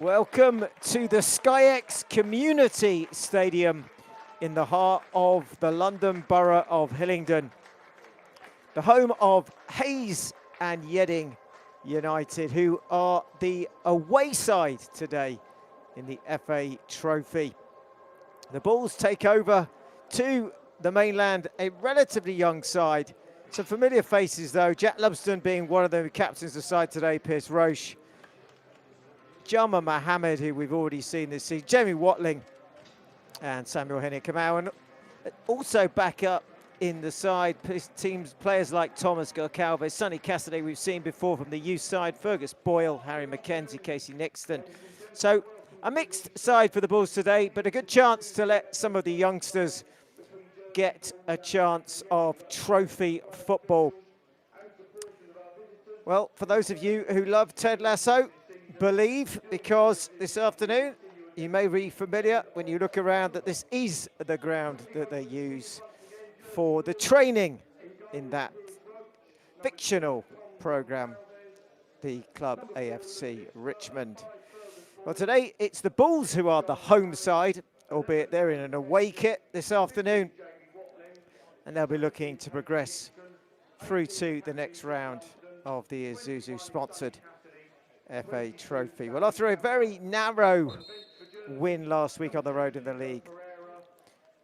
Welcome to the SkyX Community Stadium in the heart of the London Borough of Hillingdon, the home of Hayes and Yeading United, who are the away side today in the FA Trophy. The Bulls take over to the mainland, a relatively young side. Some familiar faces though, Jack Lumsden being one of the captains of the side today, Piers Roche, Jama Mohammed, who we've already seen this season, Jamie Watling and Samuel Henia-Kamau. And also back up in the side, players like Thomas Gurcalves, Sonny Cassidy we've seen before from the youth side, Fergus Boyle, Harry Mackenzie, Casey Nixon. So a mixed side for the Bulls today, but a good chance to let some of the youngsters get a chance of trophy football. Well, for those of you who love Ted Lasso, believe, because this afternoon you may be familiar when you look around that this is the ground that they use for the training in that fictional programme, the club AFC Richmond. Well, today it's the Bulls who are the home side, albeit they're in an away kit this afternoon, and they'll be looking to progress through to the next round of the Isuzu-sponsored FA Trophy. Well, after a very narrow win last week on the road in the league,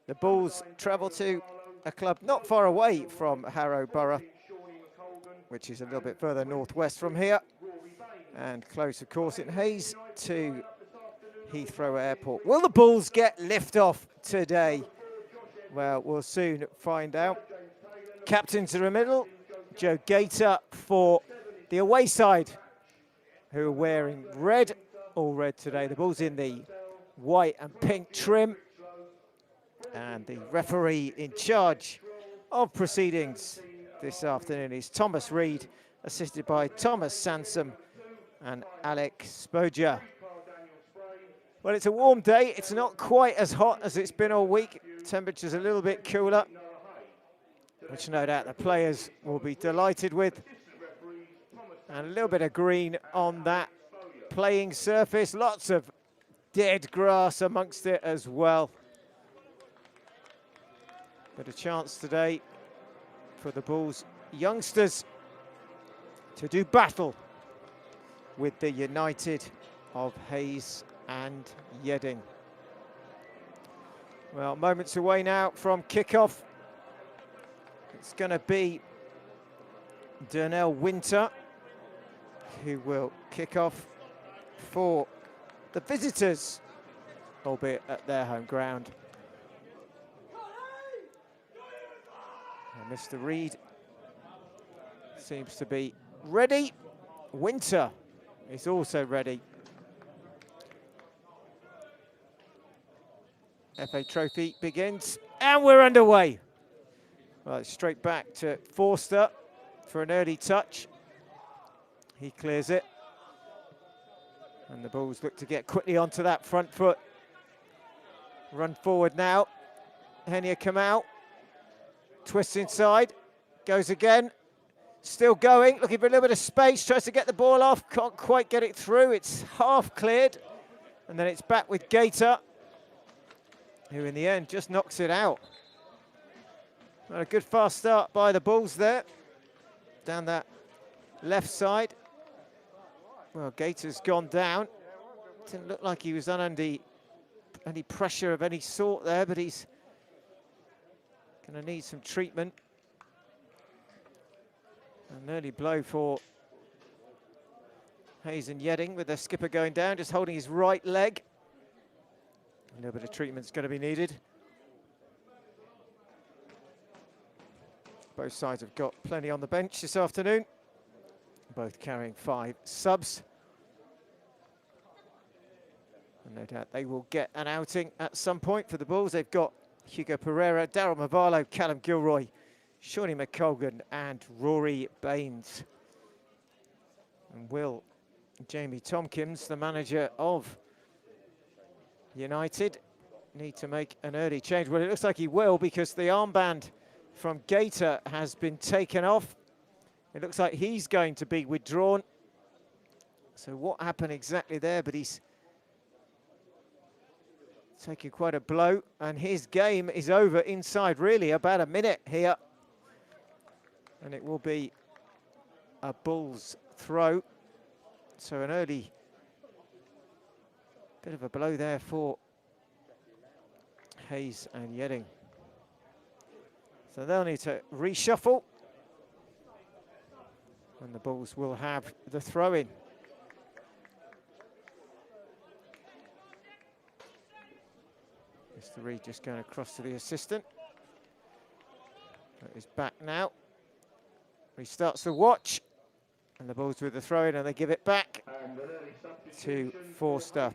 the Bulls travel to a club not far away from Harrow Borough, which is a little bit further northwest from here, and close, of course, in Hayes to Heathrow Airport. Will the Bulls get liftoff today? Well, we'll soon find out. Captains in the middle, Joe Gator for the away side, who are wearing red, all red today. The Bulls in the white and pink trim. And the referee in charge of proceedings this afternoon is Thomas Reed, assisted by Thomas Sansom and Alec Spoger. Well, it's a warm day. It's not quite as hot as it's been all week. Temperature's a little bit cooler, which no doubt the players will be delighted with. And a little bit of green on that playing surface. Lots of dead grass amongst it as well. But a chance today for the Bulls youngsters to do battle with the United of Hayes and Yeading. Well, moments away now from kickoff. It's going to be Durnell Winter who will kick off for the visitors, albeit at their home ground. And Mr. Reed seems to be ready. Winter is also ready. FA Trophy begins, and we're underway. Well, straight back to Forster for an early touch. He clears it. And the Bulls look to get quickly onto that front foot. Run forward now. Henia-Kamau twists inside, goes again. Still going, looking for a little bit of space, tries to get the ball off, can't quite get it through. It's half cleared. And then it's back with Gator, who in the end just knocks it out. Well, a good fast start by the Bulls there, down that left side. Well, Gator's gone down. Didn't look like he was under any pressure of any sort there, but he's going to need some treatment. An early blow for Hayes and Yeading, with the skipper going down, just holding his right leg. A little bit of treatment's going to be needed. Both sides have got plenty on the bench this afternoon, both carrying 5 subs. And no doubt they will get an outing at some point for the Bulls. They've got Hugo Pereira, Daryl Mavalo, Callum Gilroy, Shawnee McColgan and Rory Baines. And will Jamie Tompkins, the manager of United, need to make an early change? Well, it looks like he will, because the armband from Gator has been taken off. It looks like he's going to be withdrawn. So what happened exactly there? But he's taking quite a blow, and his game is over inside really about a minute here. And it will be a Bulls throw. So an early bit of a blow there for Hayes and Yeading. So they'll need to reshuffle. And the Bulls will have the throw-in. Mr. Reed just going across to the assistant. He's back now. He starts the watch. And the Bulls with the throw-in, and they give it back to Forster.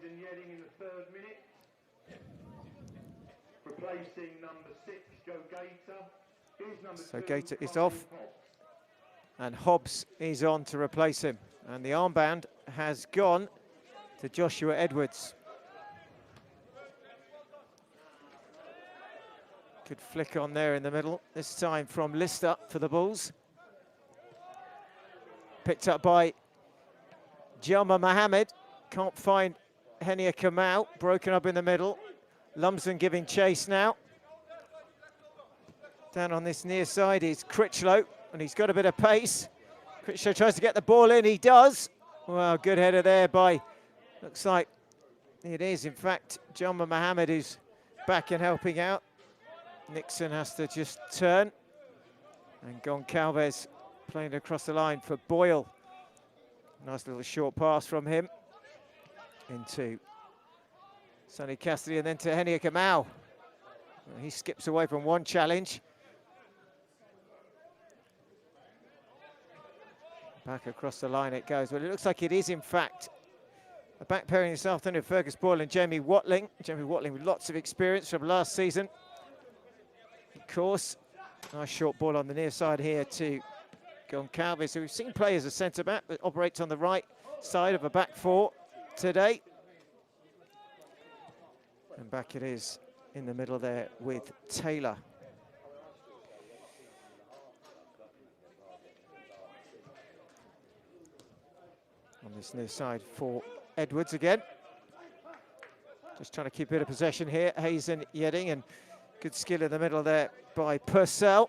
So Gator is off. And Hobbs is on to replace him. And the armband has gone to Joshua Edwards. Good flick on there in the middle, this time from Lister for the Bulls. Picked up by Jalma Mohammed. Can't find Henia Kamau, broken up in the middle. Lumsden giving chase now. Down on this near side is Critchlow, and he's got a bit of pace. Critchlow tries to get the ball in, he does. Well, good header there by, looks like it is, in fact, Jalma Mohammed who's back and helping out. Nixon has to just turn. And Goncalves playing across the line for Boyle. Nice little short pass from him into Sonny Cassidy, and then to Henia Kamau. Well, he skips away from one challenge. Back across the line it goes. Well, it looks like it is, in fact, a back pairing this afternoon, Fergus Boyle and Jamie Watling. Jamie Watling with lots of experience from last season. Of course, nice short ball on the near side here to Goncalves, who we've seen play as a centre-back, but operates on the right side of a back four today. And back it is in the middle there with Taylor. On this near side for Edwards again. Just trying to keep a bit of possession here. Hayes and Yeading, and good skill in the middle there by Purcell.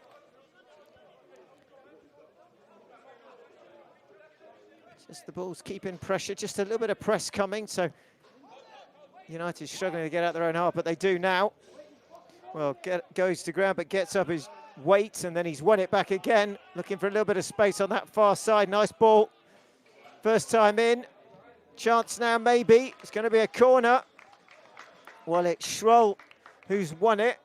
Just the Bulls keeping pressure, just a little bit of press coming, so United struggling to get out their own half, but they do now. Well, goes to ground, but gets up his weight, and then he's won it back again, looking for a little bit of space on that far side. Nice ball. First time in. Chance now, maybe. It's going to be a corner. Well, it's Schroll who's won it.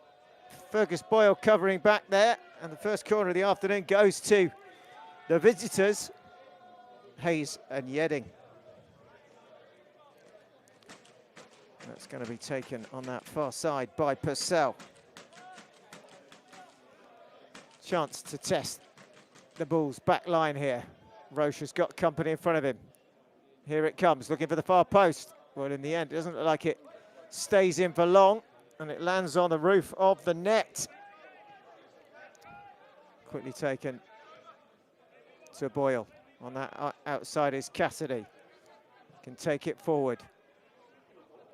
Fergus Boyle covering back there, and the first corner of the afternoon goes to the visitors, Hayes and Yeading. That's going to be taken on that far side by Purcell. Chance to test the Bulls' back line here. Roche has got company in front of him. Here it comes, looking for the far post. Well, in the end, it doesn't look like it stays in for long, and it lands on the roof of the net. Quickly taken to Boyle. On that outside is Cassidy. Can take it forward.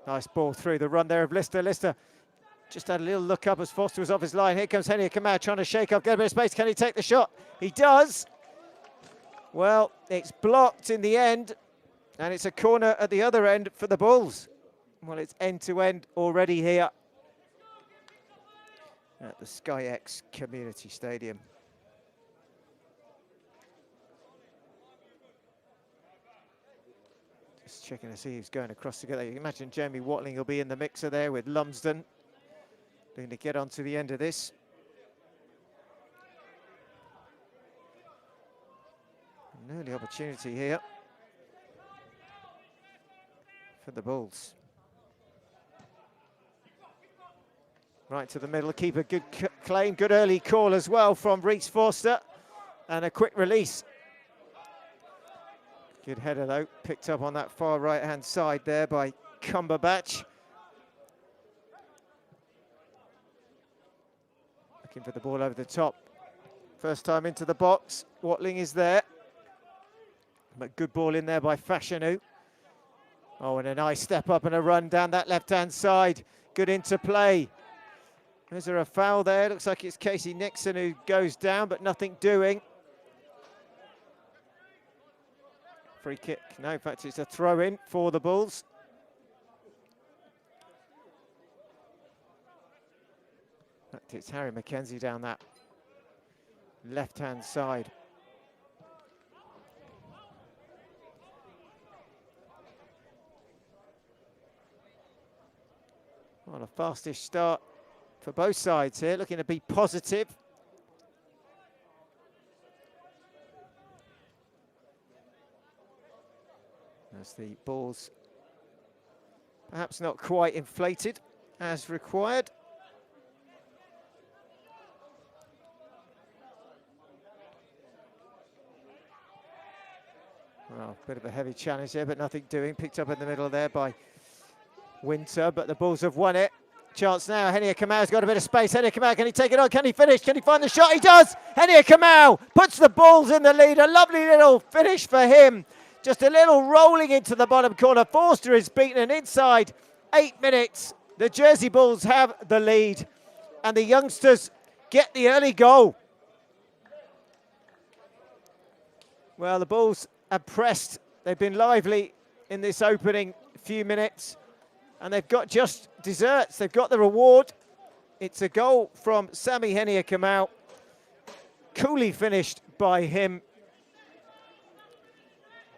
Nice ball through the run there of Lister. Lister just had a little look up as Foster was off his line. Here comes Henia Kamau trying to shake up, get a bit of space. Can he take the shot? He does. Well, it's blocked in the end, and it's a corner at the other end for the Bulls. Well, it's end-to-end already here at the SkyX Community Stadium. Just checking to see who's going across together. You can imagine Jamie Watling will be in the mixer there with Lumsden, looking to get onto the end of this. An early opportunity here for the Bulls. Right to the middle, keeper, good claim, good early call as well from Reece Forster, and a quick release. Good header though, picked up on that far right-hand side there by Cumberbatch. Looking for the ball over the top. First time into the box, Watling is there. But good ball in there by Fashanu. Oh, and a nice step up and a run down that left-hand side. Good interplay. Is there a foul there? Looks like it's Casey Nixon who goes down, but nothing doing. Free kick. No, in fact, it's a throw-in for the Bulls. In fact, it's Harry Mackenzie down that left-hand side. Well, a fastish start for both sides here, looking to be positive. As the ball's perhaps not quite inflated as required. Well, a bit of a heavy challenge there, but nothing doing. Picked up in the middle there by Winter, but the Bulls have won it. Chance now, Henia Kamau's got a bit of space. Henia Kamau, can he take it on? Can he finish? Can he find the shot? He does! Henia Kamau puts the Bulls in the lead. A lovely little finish for him. Just a little rolling into the bottom corner. Forster is beaten, and inside 8 minutes, the Jersey Bulls have the lead. And the youngsters get the early goal. Well, the Bulls are pressed. They've been lively in this opening few minutes. And they've got just desserts. They've got the reward. It's a goal from Sami Henia Kamau. Coolly finished by him.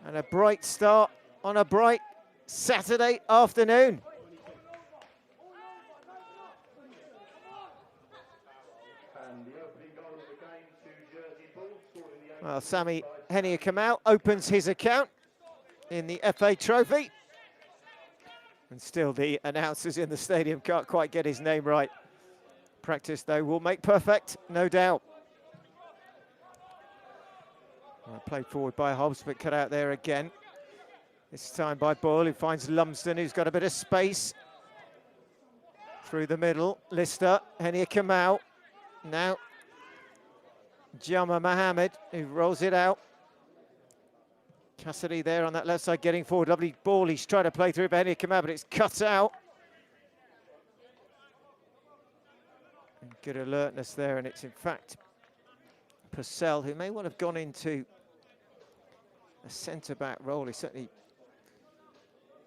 And a bright start on a bright Saturday afternoon. Well, Sami Henia Kamau opens his account in the FA Trophy. And still the announcers in the stadium can't quite get his name right. Practice, though, will make perfect, no doubt. Well, played forward by Hobbs, but cut out there again. This time by Boyle, who finds Lumsden, who's got a bit of space. Through the middle, Lister, Henia Kamau. Now, Jama Mohammed, who rolls it out. Cassidy there on that left side getting forward. Lovely ball. He's trying to play through Henia Kamau, but it's cut out. And good alertness there, and it's in fact Purcell, who may well have gone into a centre-back role. He's certainly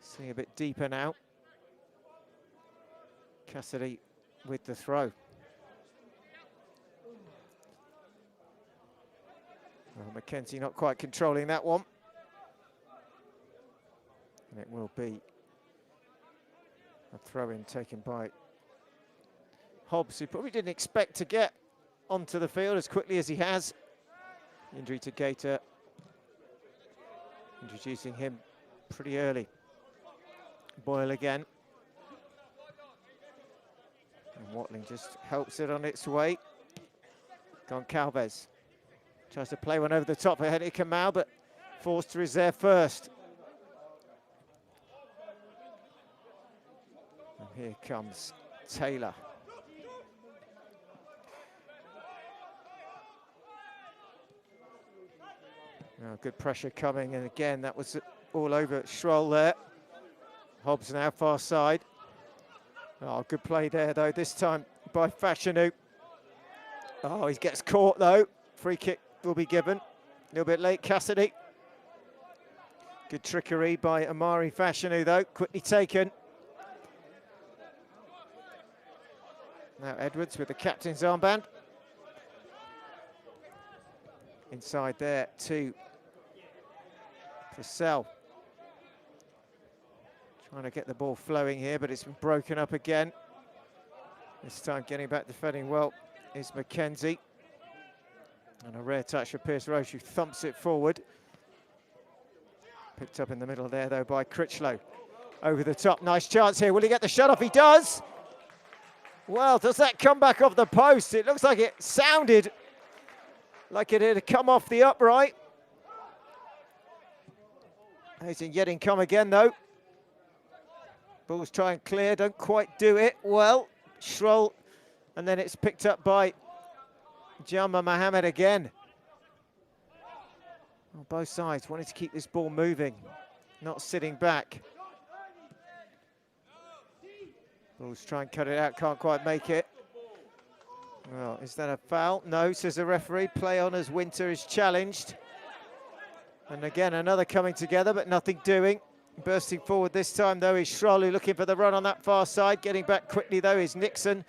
seeing a bit deeper now. Cassidy with the throw. Well, Mackenzie not quite controlling that one. And it will be a throw-in taken by Hobbs, who probably didn't expect to get onto the field as quickly as he has. Injury to Gator, introducing him pretty early. Boyle again. And Watling just helps it on its way. Goncalves tries to play one over the top for Henia Kamau, but Forster is there first. And here comes Taylor. Oh, good pressure coming, and again, that was all over Schroll there. Hobbs now far side. Oh, good play there, though, this time by Fashanu. Oh, he gets caught, though. Free kick will be given. A little bit late, Cassidy. Good trickery by Amari Fashanu, though. Quickly taken. Now Edwards with the captain's armband. Inside there to Purcell. Trying to get the ball flowing here, but it's been broken up again. This time getting back defending well is Mackenzie. And a rare touch for Pierce Roche, who thumps it forward. Picked up in the middle there, though, by Critchlow. Over the top, nice chance here. Will he get the shot off? He does! Well, does that come back off the post? It looks like it sounded like it had come off the upright. Hayden Yeading come again, though. Bulls try and clear, don't quite do it well. Schroll, and then it's picked up by Jama Mohammed again. Well, both sides wanting to keep this ball moving, not sitting back. Bulls try and cut it out, can't quite make it. Well, is that a foul? No, says the referee. Play on as Winter is challenged. And again, another coming together, but nothing doing. Bursting forward this time, though, is Schroll, looking for the run on that far side. Getting back quickly, though, is Nixon.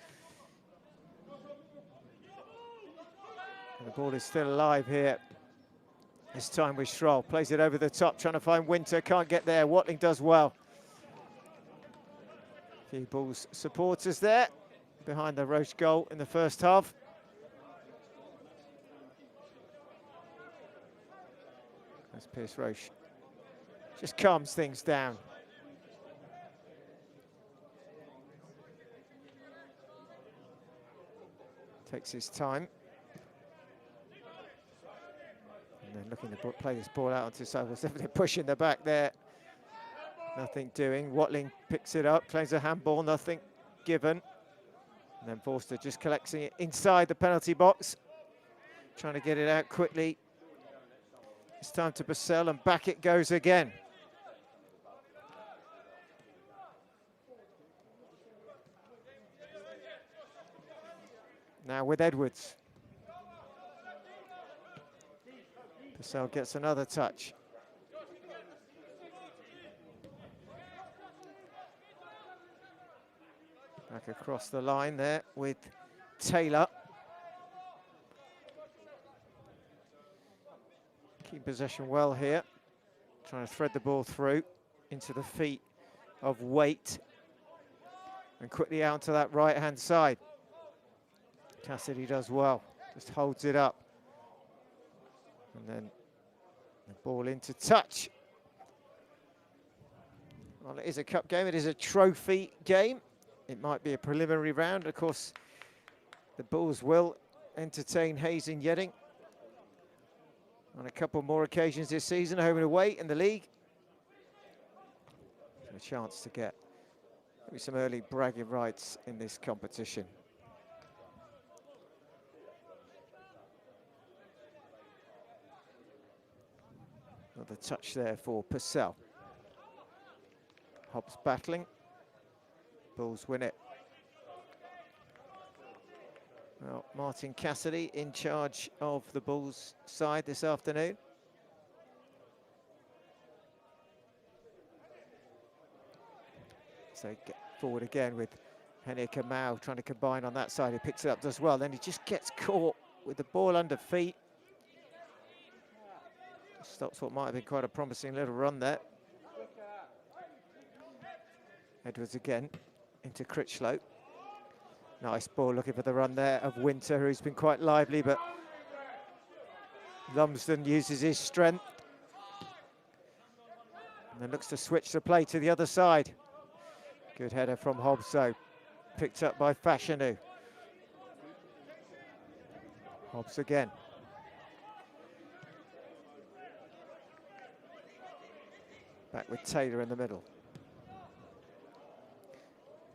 And the ball is still alive here. This time with Schroll. Plays it over the top, trying to find Winter. Can't get there. Watling does well. A few Bulls supporters there behind the Roche goal in the first half. As Pierce Roche just calms things down. Takes his time. And then looking to play this ball out onto Silvers. Definitely pushing the back there. Nothing doing. Watling picks it up, plays a handball, nothing given. And then Forster just collecting it inside the penalty box. Trying to get it out quickly. It's time to Purcell, and back it goes again. Now with Edwards. Purcell gets another touch. Back across the line there with Taylor. Keep possession well here. Trying to thread the ball through into the feet of Waite. And quickly out to that right-hand side. Cassidy does well, just holds it up. And then the ball into touch. Well, it is a cup game, it is a trophy game. It might be a preliminary round. Of course, the Bulls will entertain Hayes and Yeading on a couple more occasions this season, home and away in the league. A chance to get maybe some early bragging rights in this competition. Another touch there for Purcell. Hobbs battling. Bulls win it. Well, Martin Cassidy in charge of the Bulls side this afternoon. So get forward again with Henrik and Mao trying to combine on that side. He picks it up, does well. Then he just gets caught with the ball under feet. Stops what might have been quite a promising little run there. Edwards again into Critchlow. Nice ball, looking for the run there of Winter, who's been quite lively, but Lumsden uses his strength. And then looks to switch the play to the other side. Good header from Hobbs, though. Picked up by Fashanu. Hobbs again. Back with Taylor in the middle.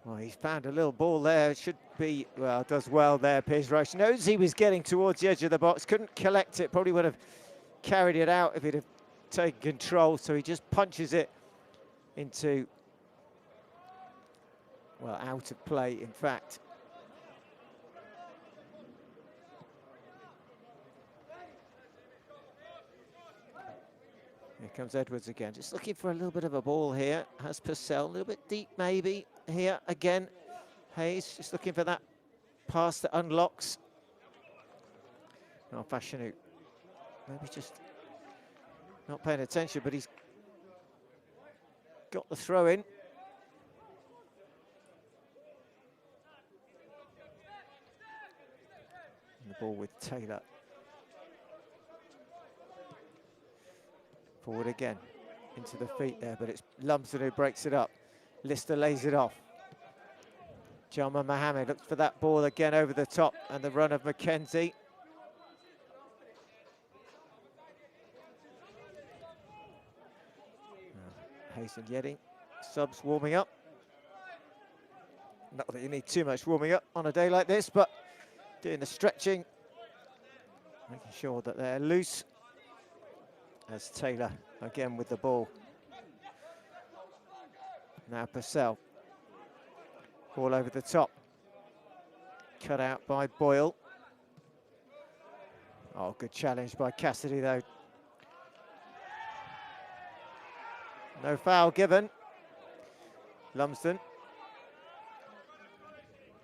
Well, he's found a little ball there. It should be, well, does well there, Pierce Roche. Knows he was getting towards the edge of the box. Couldn't collect it. Probably would have carried it out if he'd have taken control. So he just punches it into, well, out of play, in fact. Here comes Edwards again, just looking for a little bit of a ball here. Has Purcell, a little bit deep maybe here again. Hayes just looking for that pass that unlocks. Now Fashanu, maybe just not paying attention, but he's got the throw in. And the ball with Taylor. Forward again, into the feet there, but it's Lumsden who breaks it up. Lister lays it off. Jama Mohammed looks for that ball again over the top, and the run of Mackenzie. Hayes and Yeading, subs warming up. Not that you need too much warming up on a day like this, but doing the stretching, making sure that they're loose. As Taylor again with the ball. Now Purcell. Ball over the top. Cut out by Boyle. Oh, good challenge by Cassidy, though. No foul given. Lumsden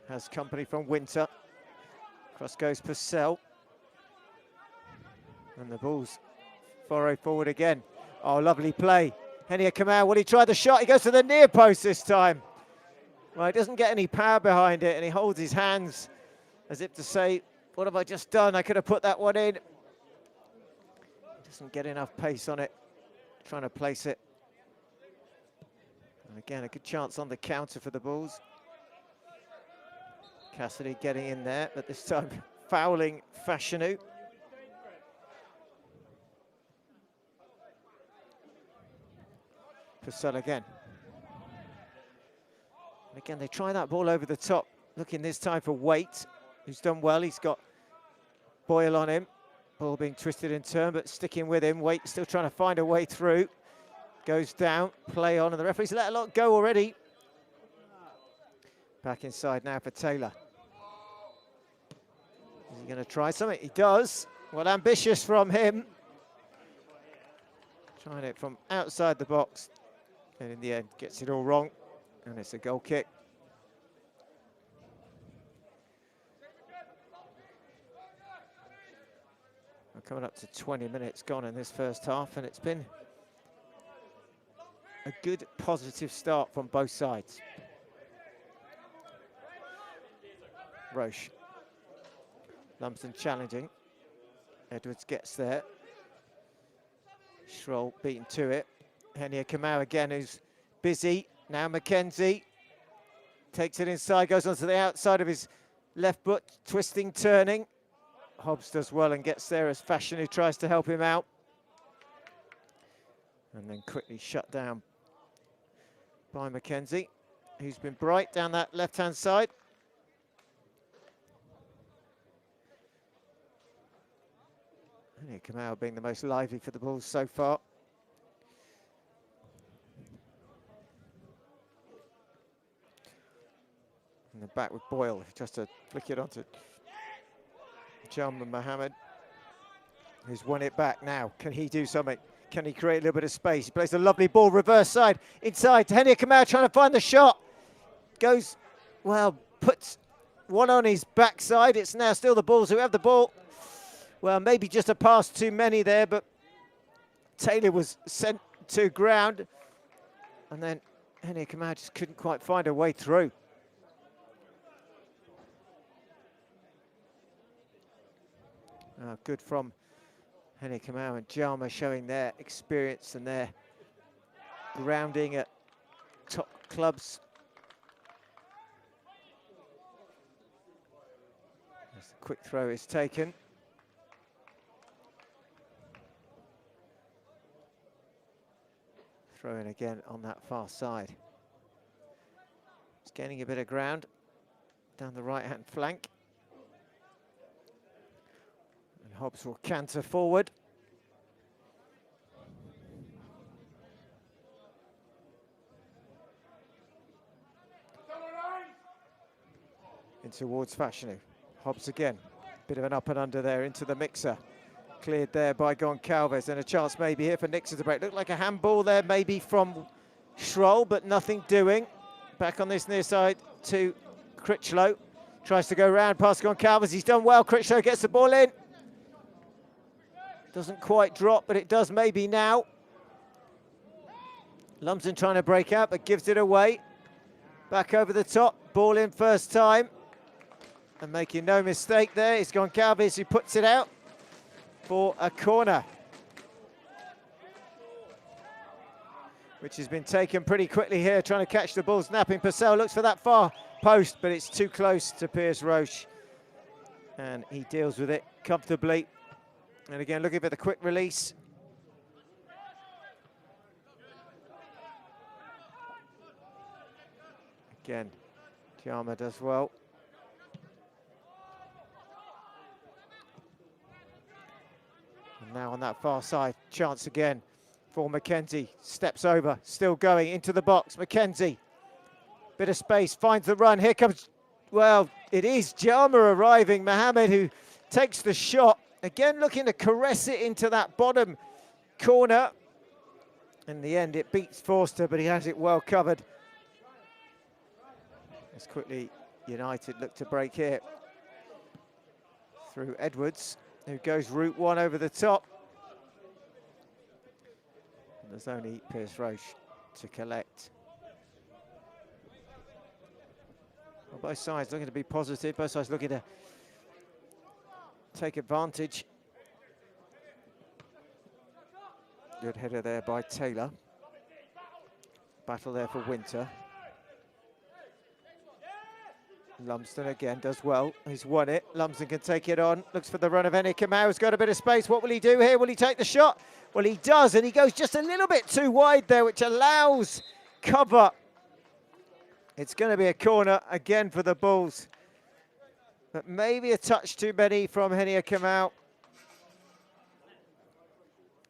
has company from Winter. Cross goes Purcell. And the ball's furrowed forward again. Oh, lovely play. Henia Kamau, well, he tried the shot. He goes to the near post this time. Well, he doesn't get any power behind it, and he holds his hands as if to say, what have I just done? I could have put that one in. Doesn't get enough pace on it, trying to place it. And again, a good chance on the counter for the Bulls. Cassidy getting in there, but this time fouling Fashanu. Purcell again. And again, they try that ball over the top, looking this time for Waite, who's done well. He's got Boyle on him. Ball being twisted in turn, but sticking with him. Waite still trying to find a way through. Goes down, play on, and the referee's let a lot go already. Back inside now for Taylor. Is he going to try something? He does. Well, ambitious from him. Trying it from outside the box. And in the end, gets it all wrong. And it's a goal kick. We're coming up to 20 minutes gone in this first half, and it's been a good, positive start from both sides. Roche. Lumsden challenging. Edwards gets there. Schroll beaten to it. Henia Kamau again, who's busy. Now Mackenzie takes it inside, goes onto the outside of his left foot, twisting, turning. Hobbs does well and gets there as Fashion, who tries to help him out. And then quickly shut down by Mackenzie, who's been bright down that left-hand side. Henia Kamau being the most lively for the Bulls so far. And then back with Boyle, just to flick it onto Jalman Mohammed, who's won it back now. Can he do something? Can he create a little bit of space? He plays a lovely ball, reverse side, inside. Henia Kamau trying to find the shot. Goes, well, puts one on his backside. It's now still the Bulls who have the ball. Well, maybe just a pass too many there, but Taylor was sent to ground. And then Henia Kamau just couldn't quite find a way through. Good from Henia Kamau and Jalma, showing their experience and their grounding at top clubs. As the quick throw is taken. Throw in again on that far side. It's gaining a bit of ground down the right-hand flank. Hobbs will canter forward. In towards Fashanu. Hobbs again. Bit of an up and under there into the mixer. Cleared there by Goncalves, and a chance maybe here for Nixon to break. Looked like a handball there maybe from Schroll, but nothing doing. Back on this near side to Critchlow. Tries to go round past Goncalves. He's done well. Critchlow gets the ball in. Doesn't quite drop, but it does maybe now. Lumsden trying to break out, but gives it away. Back over the top, ball in first time. And making no mistake there, it's Goncalves who puts it out for a corner. Which has been taken pretty quickly here, trying to catch the ball, snapping. Purcell looks for that far post, but it's too close to Piers Roche. And he deals with it comfortably. And again, looking for the quick release. Again, Tiama does well. And now on that far side, chance again for Mackenzie. Steps over, still going into the box. Mackenzie Bit of space, finds the run. Here comes, well, it is Jama arriving. Mohammed, who takes the shot. Again, looking to caress it into that bottom corner. In the end, it beats Forster, but he has it well covered. As quickly United look to break here through Edwards, who goes route one over the top. And there's only Pierce Roche to collect. Well, both sides looking to be positive, both sides looking to take advantage. Good header there by Taylor. Battle there for Winter. Lumsden again does well. He's won it. Lumsden can take it on. Looks for the run of Eni Kamau. Has got a bit of space. What will he do here? Will he take the shot? Well, he does, and he goes just a little bit too wide there, which allows cover. It's going to be a corner again for the Bulls. But maybe a touch too many from Eni Kamau.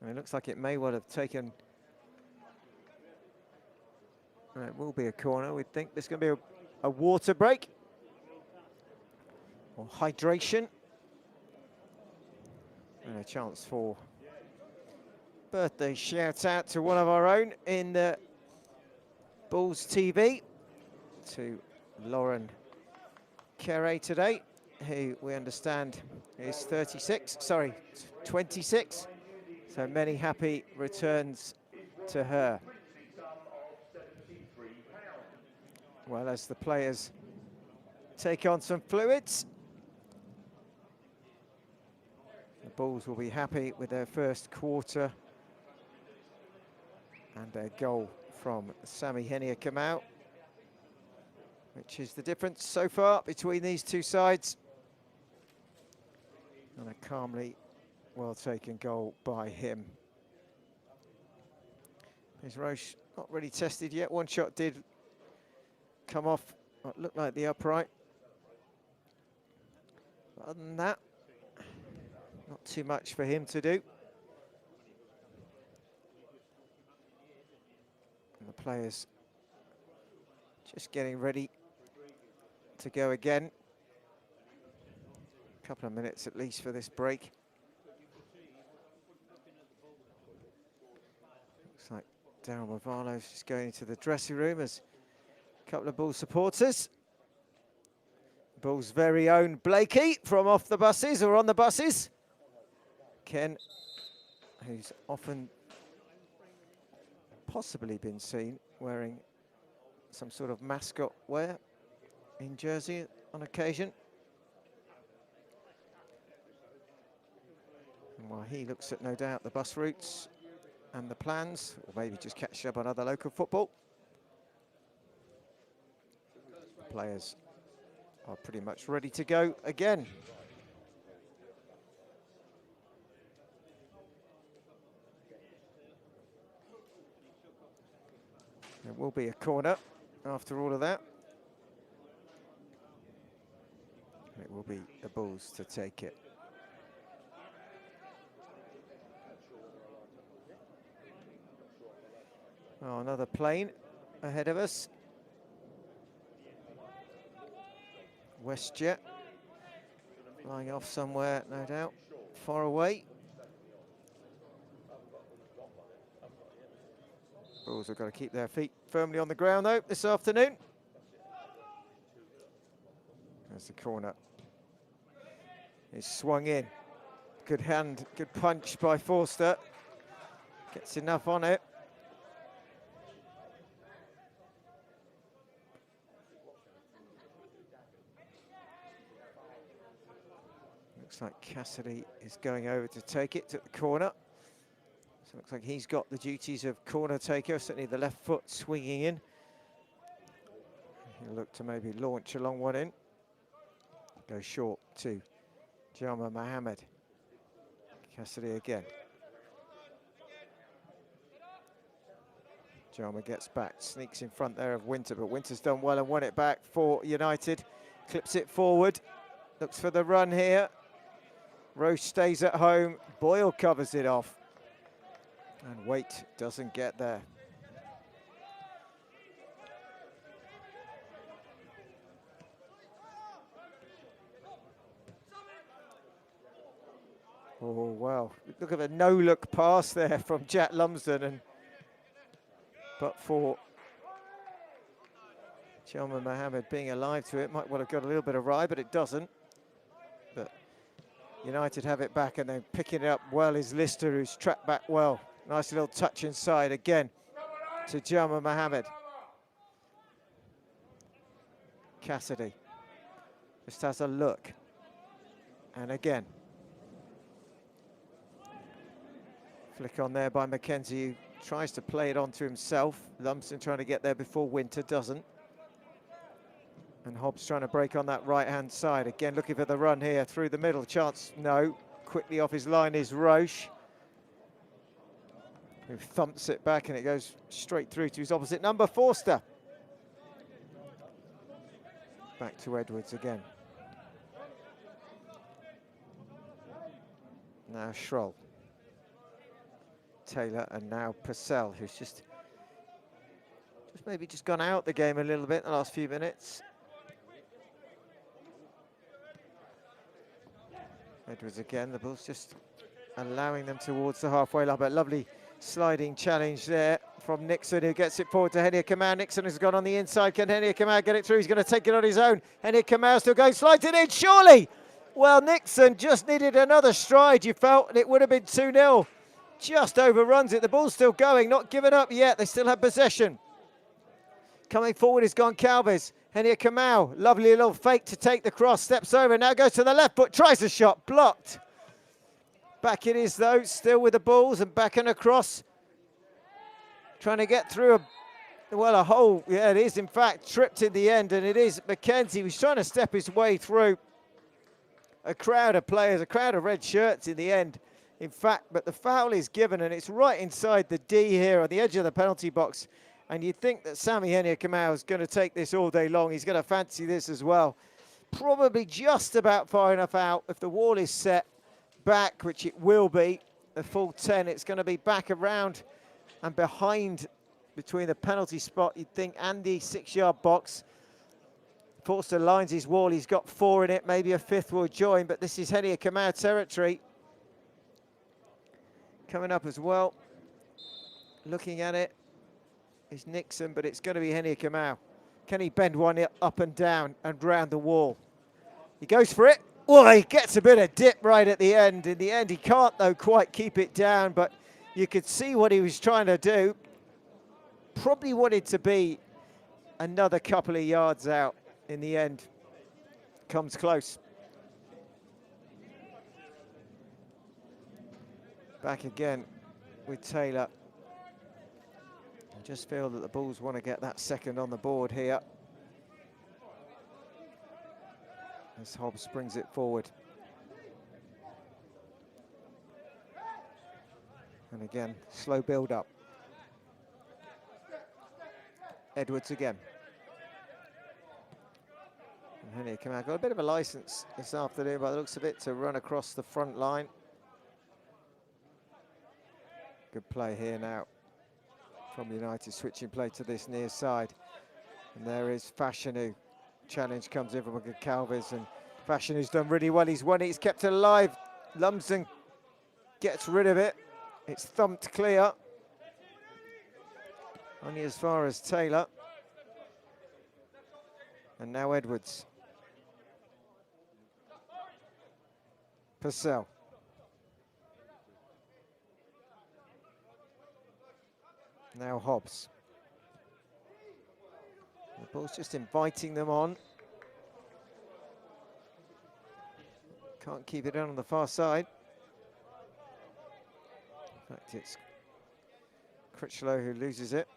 And it looks like it may well have taken... It will be a corner. We think there's going to be a water break. Or hydration. And a chance for birthday shout out to one of our own in the Bulls TV, to Lauren Carey today, who we understand is 26. So many happy returns to her. Well, as the players take on some fluids, the Bulls will be happy with their first quarter and their goal from Sami Eni Kamau, which is the difference so far between these two sides. And a calmly well-taken goal by him. His Roche not really tested yet. One shot did come off what looked like the upright. But other than that, not too much for him to do. And the players just getting ready to go again. A couple of minutes at least for this break. Looks like Daryl Movano's just going into the dressing room as a couple of Bulls supporters. Bulls' very own Blakey from off the buses or on the buses. Ken, who's often possibly been seen wearing some sort of mascot wear in jersey on occasion. And while he looks at, no doubt, the bus routes and the plans, or maybe just catch up on other local football, the players are pretty much ready to go again. There will be a corner after all of that. It will be the Bulls to take it. Oh, another plane ahead of us. WestJet flying off somewhere, no doubt, far away. Bulls have got to keep their feet firmly on the ground, though, this afternoon. There's the corner. It's swung in. Good hand, good punch by Forster. Gets enough on it. Looks like Cassidy is going over to take it to the corner. So it looks like he's got the duties of corner taker, certainly the left foot swinging in. He'll look to maybe launch a long one in. Go short to Jama Mohammed. Cassidy again. Jama gets back, sneaks in front there of Winter, but Winter's done well and won it back for United. Clips it forward, looks for the run here. Roche stays at home, Boyle covers it off. And Waite doesn't get there. Oh, wow. Look at the no-look pass there from Jack Lumsden. But for Jama Mohammed being alive to it, might well have got a little bit of ride, but it doesn't. But United have it back, and then picking it up well is Lister, who's tracked back well. Nice little touch inside again to Jama Mohammed. Cassidy just has a look. And again. Flick on there by Mackenzie, who tries to play it onto himself. Lumsden trying to get there before Winter, doesn't. And Hobbs trying to break on that right-hand side. Again, looking for the run here through the middle. Chance, no. Quickly off his line is Roche, who thumps it back, and it goes straight through to his opposite number, Forster. Back to Edwards again. Now Schroll. Taylor, and now Purcell, who's just maybe gone out the game a little bit in the last few minutes. Edwards again, the ball's just allowing them towards the halfway line, but lovely sliding challenge there from Nixon, who gets it forward to Henia Kamau. Nixon has gone on the inside. Can Henia Kamau get it through? He's going to take it on his own. Henia Kamau still going, slides it in, surely! Well, Nixon just needed another stride, you felt, and it would have been 2-0. Just overruns it. The ball's still going, not given up yet. They still have possession. Coming forward is Goncalves. Henia Kamau, lovely little fake to take the cross, steps over, now goes to the left foot, tries a shot, blocked. Back it is though, still with the balls and back and across. Trying to get through a hole. Yeah, it is in fact tripped in the end, and it is Mackenzie who's trying to step his way through a crowd of players, a crowd of red shirts in the end. In fact, but the foul is given, and it's right inside the D here on the edge of the penalty box. And you'd think that Sami Henia Kamau is going to take this all day long. He's going to fancy this as well. Probably just about far enough out. If the wall is set back, which it will be, the full 10, it's going to be back around and behind between the penalty spot, you'd think, and the 6-yard box. Forster lines his wall. He's got 4 in it. Maybe a 5th will join, but this is Henia Kamau territory. Coming up as well. Looking at it is Nixon, but it's going to be Henia Kamau. Can he bend one up and down and round the wall? He goes for it. Oh, he gets a bit of dip right at the end. In the end, he can't, though, quite keep it down, but you could see what he was trying to do. Probably wanted to be another couple of yards out. In the end, comes close. Back again with Taylor. I just feel that the Bulls want to get that second on the board here. As Hobbs brings it forward. And again, slow build up. Edwards again. And Henia Kamau got a bit of a license this afternoon by the looks of it to run across the front line. Good play here now from United, switching play to this near side. And there is Fashanu. Challenge comes in from Goncalves, and Fashanu's done really well. He's won it, he's kept it alive. Lumsden gets rid of it. It's thumped clear. Only as far as Taylor. And now Edwards. Purcell. Now Hobbs. The ball's just inviting them on. Can't keep it down on the far side. In fact, it's Critchlow who loses it.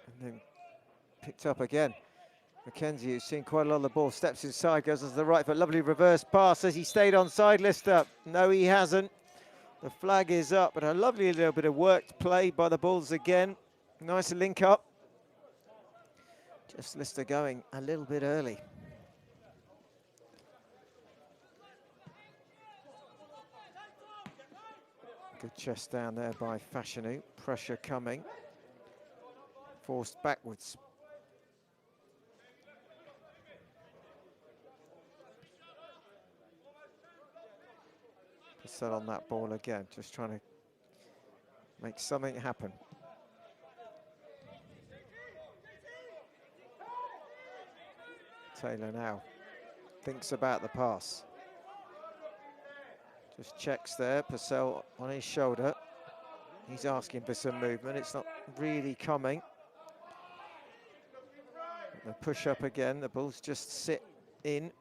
And then picked up again. Mackenzie, who's seen quite a lot of the ball, steps inside, goes to the right foot. Lovely reverse pass. Has he stayed onside, Lister? No, he hasn't. The flag is up, but a lovely little bit of worked play by the Bulls again. Nice link up. Just Lister going a little bit early. Good chest down there by Fashanu. Pressure coming. Forced backwards. Set on that ball again, just trying to make something happen. Taylor now thinks about the pass. Just checks there, Purcell on his shoulder. He's asking for some movement, it's not really coming. The push up again, the balls just sit in.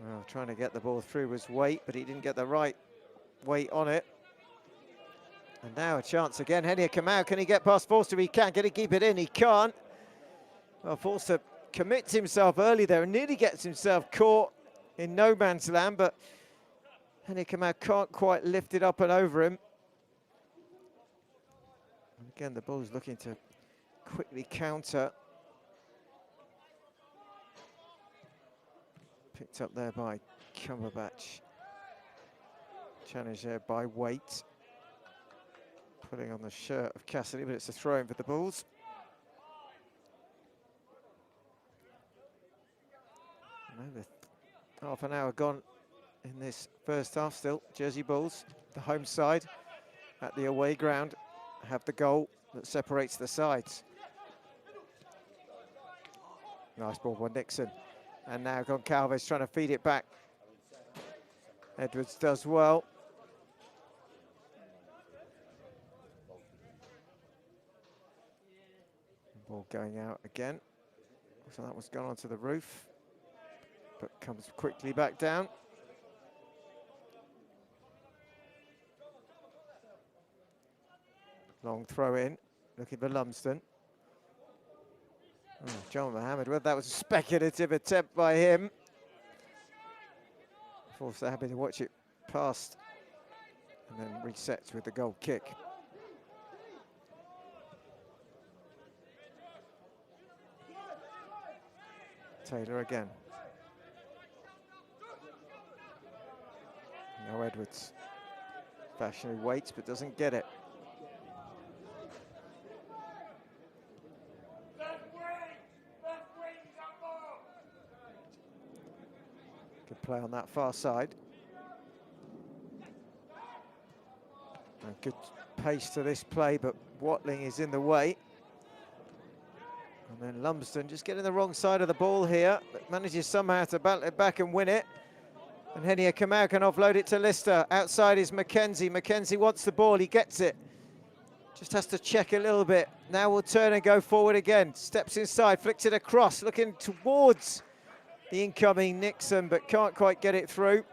Well, trying to get the ball through was weight, but he didn't get the right weight on it. And now a chance again, Henia Kamau, can he get past Forster? He can, can he keep it in? He can't. Well, Forster commits himself early there and nearly gets himself caught in no man's land, but Henia Kamau can't quite lift it up and over him. And again, the ball's looking to quickly counter. Picked up there by Cumberbatch. Challenged there by Waite. Putting on the shirt of Cassidy, but it's a throw-in for the Bulls. And over half an hour gone in this first half still. Jersey Bulls, the home side, at the away ground, have the goal that separates the sides. Nice ball by Nixon. And now Goncalves trying to feed it back. Edwards does well. Ball going out again. So that was gone onto the roof, but comes quickly back down. Long throw in, looking for Lumsden. Oh, John Mohammed, well, that was a speculative attempt by him. Forster happy to watch it past and then resets with the goal kick. Taylor again. Now Edwards. Fashionably waits but doesn't get it. Good play on that far side. And good pace to this play, but Watling is in the way. And then Lumsden just getting the wrong side of the ball here, but manages somehow to battle it back and win it. And Henia Kamau can offload it to Lister. Outside is Mackenzie. Mackenzie wants the ball, he gets it. Just has to check a little bit. Now will turn and go forward again. Steps inside, flicks it across, looking towards the incoming Nixon, but can't quite get it through.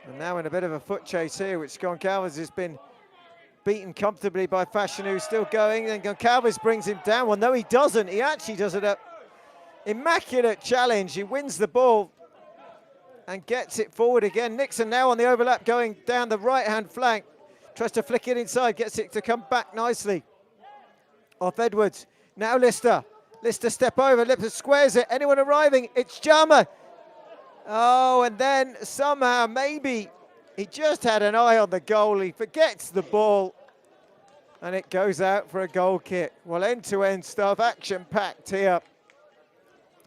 And now in a bit of a foot chase here, which Goncalves has been beaten comfortably by Fashion, who's still going, and Goncalves brings him down. Well, no, he doesn't. He actually does an immaculate challenge. He wins the ball and gets it forward again. Nixon now on the overlap, going down the right-hand flank. Tries to flick it inside, gets it to come back nicely. Off Edwards. Now Lister. Lister step over, Lister squares it. Anyone arriving? It's Jama. Oh, and then somehow, maybe, he just had an eye on the goal. He forgets the ball. And it goes out for a goal kick. Well, end-to-end stuff, action-packed here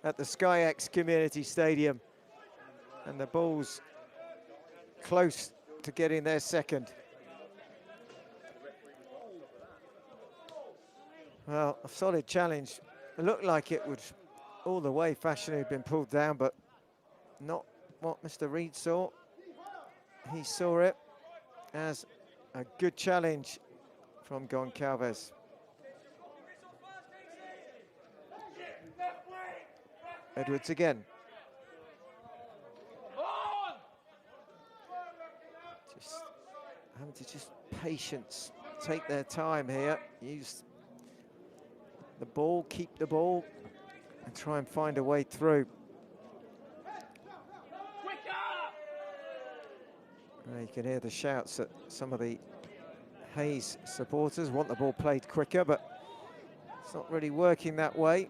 at the SkyX Community Stadium. And the Bulls close to getting their second. Well, a solid challenge. It looked like it would all the way. Fashion had been pulled down, but not what Mr. Reid saw. He saw it as a good challenge from Goncalves. Edwards again. Just having to just patience, take their time here, use the ball, keep the ball, and try and find a way through. You can hear the shouts at some of the Hayes supporters want the ball played quicker, but it's not really working that way.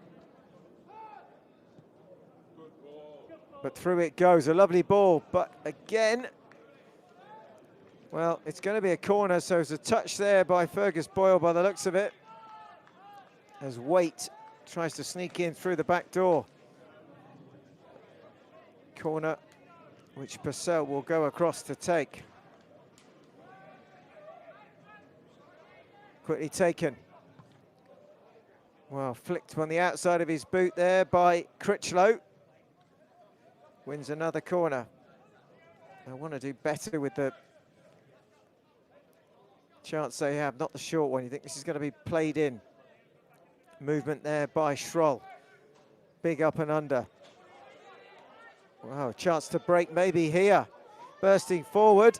But through it goes, a lovely ball, but again, well, it's going to be a corner, so it's a touch there by Fergus Boyle by the looks of it, as Waite tries to sneak in through the back door. corner, which Purcell will go across to take. Quickly taken. Well, flicked on the outside of his boot there by Critchlow. Wins another corner. I want to do better with the chance they have, not the short one. You think this is going to be played in. Movement there by Schroll. Big up and under. Wow, chance to break maybe here. Bursting forward.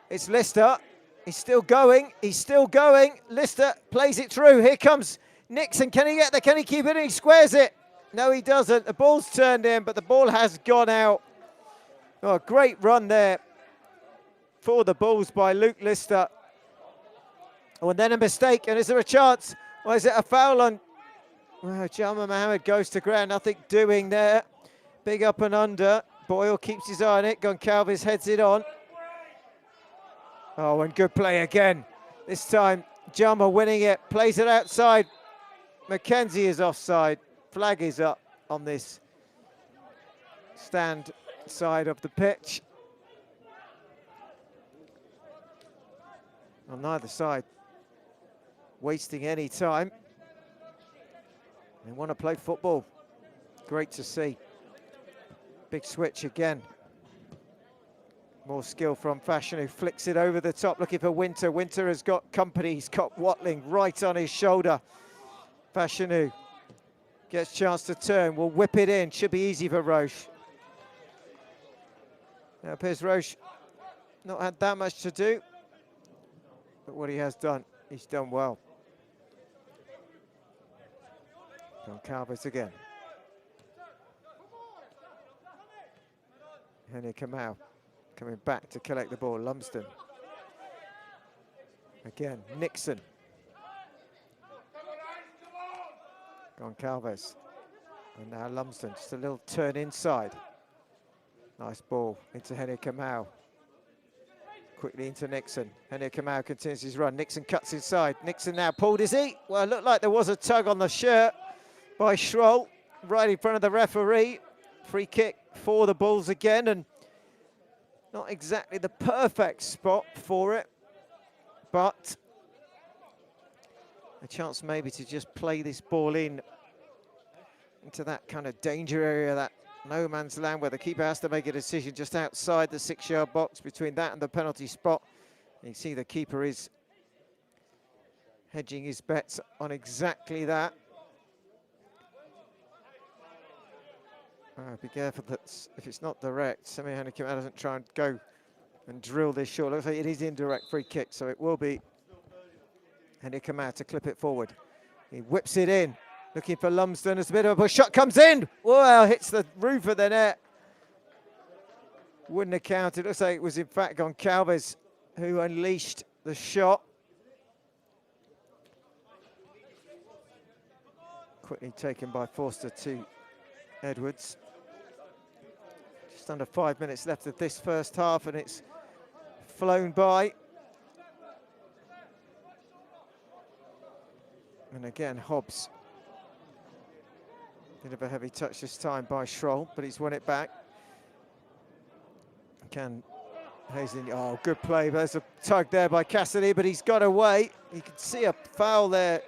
It's Lister. He's still going. He's still going. Lister plays it through. Here comes Nixon. Can he get there? Can he keep it in? He squares it. No, he doesn't. The ball's turned in, but the ball has gone out. Oh, a great run there for the Bulls by Luke Lister. Oh, and then a mistake. And is there a chance? Or is it a foul on? Well, Jalma Mohammed goes to ground. Nothing doing there. Big up and under. Boyle keeps his eye on it. Goncalves heads it on. Oh, and good play again. This time, Jalma winning it. Plays it outside. Mackenzie is offside. Flag is up on this stand side of the pitch. On neither side wasting any time. They want to play football. Great to see. Big switch again. More skill from Fashion, who flicks it over the top, looking for Winter. Winter has got company. He's got Watling right on his shoulder. Fashion, who gets chance to turn, will whip it in. Should be easy for Roche. Now, Piers Roche not had that much to do, but what he has done, he's done well. Goncalves again. Henry Kamau coming back to collect the ball. Lumsden. Again, Nixon. Goncalves. And now Lumsden, just a little turn inside. Nice ball into Henry Kamau. Quickly into Nixon. Henry Kamau continues his run. Nixon cuts inside. Nixon now pulled, is he? Well, it looked like there was a tug on the shirt by Schroll, right in front of the referee. Free kick for the Bulls again, and not exactly the perfect spot for it, but a chance maybe to just play this ball in into that kind of danger area, that no man's land where the keeper has to make a decision just outside the 6-yard box between that and the penalty spot. You see the keeper is hedging his bets on exactly that. Be careful that if it's not direct, Semi Hennekamau doesn't try and go and drill this short. Looks like it is indirect free kick, so it will be Hennekamau to clip it forward. He whips it in, looking for Lumsden as a bit of a push. Shot comes in. Well, hits the roof of the net. Wouldn't have counted. Looks like it was in fact Goncalves who unleashed the shot. Quickly taken by Forster to Edwards. Just under 5 minutes left of this first half, and it's flown by. And again, Hobbs. Bit of a heavy touch this time by Schroll, but he's won it back. Can Hazen, oh, good play. There's a tug there by Cassidy, but he's got away. You can see a foul there.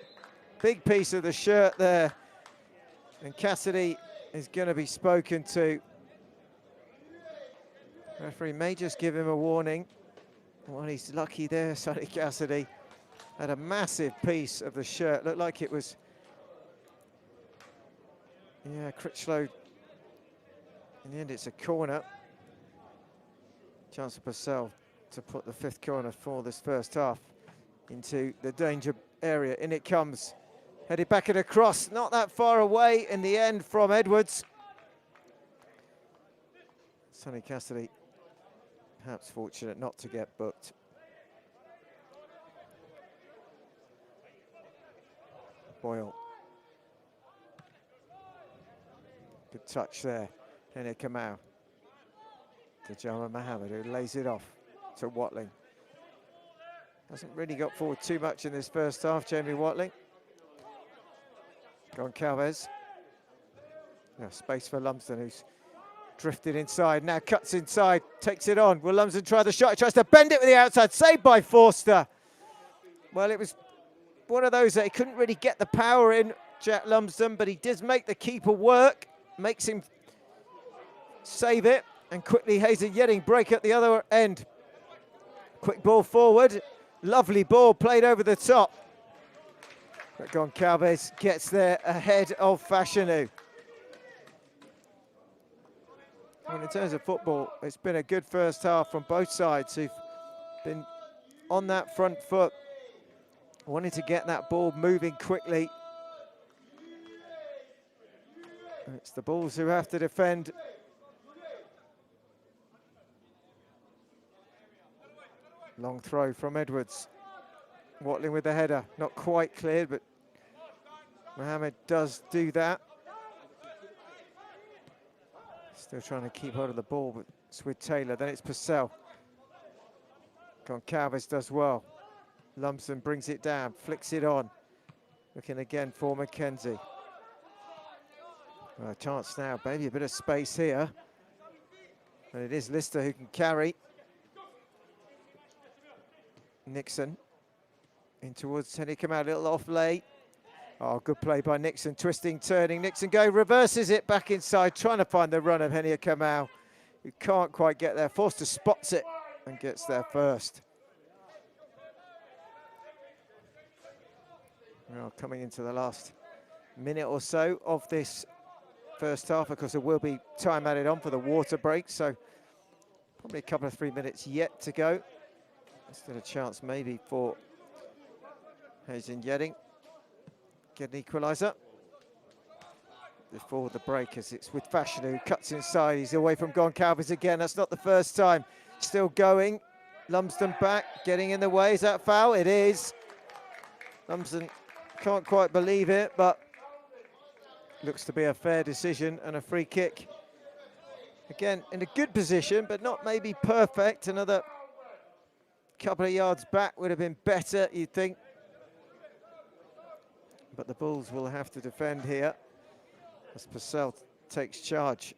Big piece of the shirt there. And Cassidy is going to be spoken to. Referee may just give him a warning. Well, he's lucky there, Sonny Cassidy. Had a massive piece of the shirt. Looked like it was, yeah, Critchlow. In the end, it's a corner. Chance for Purcell to put the 5th corner for this first half into the danger area. In it comes. Headed back and across, not that far away in the end from Edwards. Sonny Cassidy, perhaps fortunate not to get booked. Boyle. Good touch there. Henry Kamau to Jalma Mohammed, who lays it off to Watling. Hasn't really got forward too much in this first half, Jamie Watling. Goncalves. Now space for Lumsden, who's Drifted inside, now cuts inside, takes it on. Will Lumsden try the shot? He tries to bend it with the outside, saved by Forster. Well, it was one of those that he couldn't really get the power in, Jack Lumsden, but he does make the keeper work, makes him save it, and quickly Hazen Yeading break at the other end. Quick ball forward, lovely ball played over the top. But Goncalves gets there ahead of Fashanu. And in terms of football, it's been a good first half from both sides who've been on that front foot, wanting to get that ball moving quickly. And it's the Bulls who have to defend. Long throw from Edwards. Watling with the header, not quite cleared, but Mohammed does do that. Still trying to keep hold of the ball, but it's with Taylor. Then it's Purcell. Goncalves does well. Lumsden brings it down, flicks it on. Looking again for Mackenzie. Well, a chance now, maybe a bit of space here. And it is Lister who can carry. Nixon in towards Henry Kamal, a little off late. Oh, good play by Nixon, twisting, turning. Nixon go, reverses it back inside, trying to find the run of Henry Kamal, who can't quite get there. Forster spots it and gets there first. Well, coming into the last minute or so of this first half, of course, there will be time added on for the water break, so probably a couple of 3 minutes yet to go. Still a chance maybe for Hazen Yeading. Get an equaliser before the break, as it's with Fashion who cuts inside. He's away from Goncalves again. That's not the first time. Still going. Lumsden back, getting in the way. Is that foul? It is. Lumsden can't quite believe it, but looks to be a fair decision and a free kick. Again, in a good position, but not maybe perfect. Another couple of yards back would have been better, you'd think. But the Bulls will have to defend here as Purcell takes charge.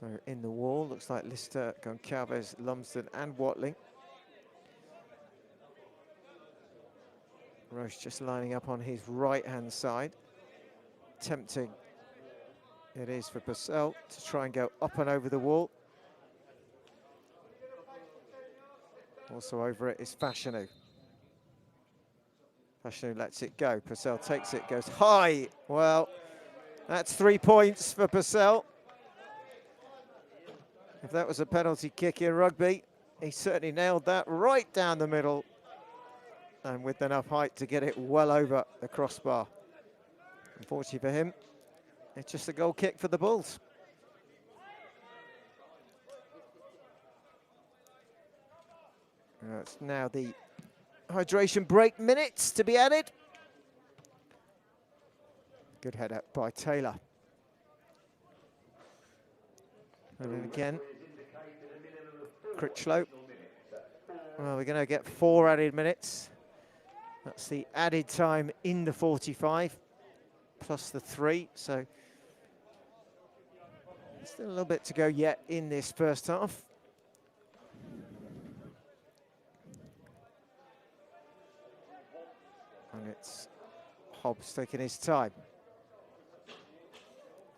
So in the wall, looks like Lister, Goncalves, Lumsden and Watling. Roche just lining up on his right-hand side. Tempting it is for Purcell to try and go up and over the wall. Also over it is Fashanu. Fashanu lets it go. Purcell takes it, goes high. Well, that's 3 points for Purcell. If that was a penalty kick in rugby, he certainly nailed that right down the middle, and with enough height to get it well over the crossbar. Unfortunately for him, it's just a goal kick for the Bulls. It's now the hydration break minutes to be added. Good header by Taylor. And then again, Critchlow. Well, we're going to get 4 added minutes. That's the added time in the 45, plus the 3. So still a little bit to go yet in this first half. And it's Hobbs taking his time.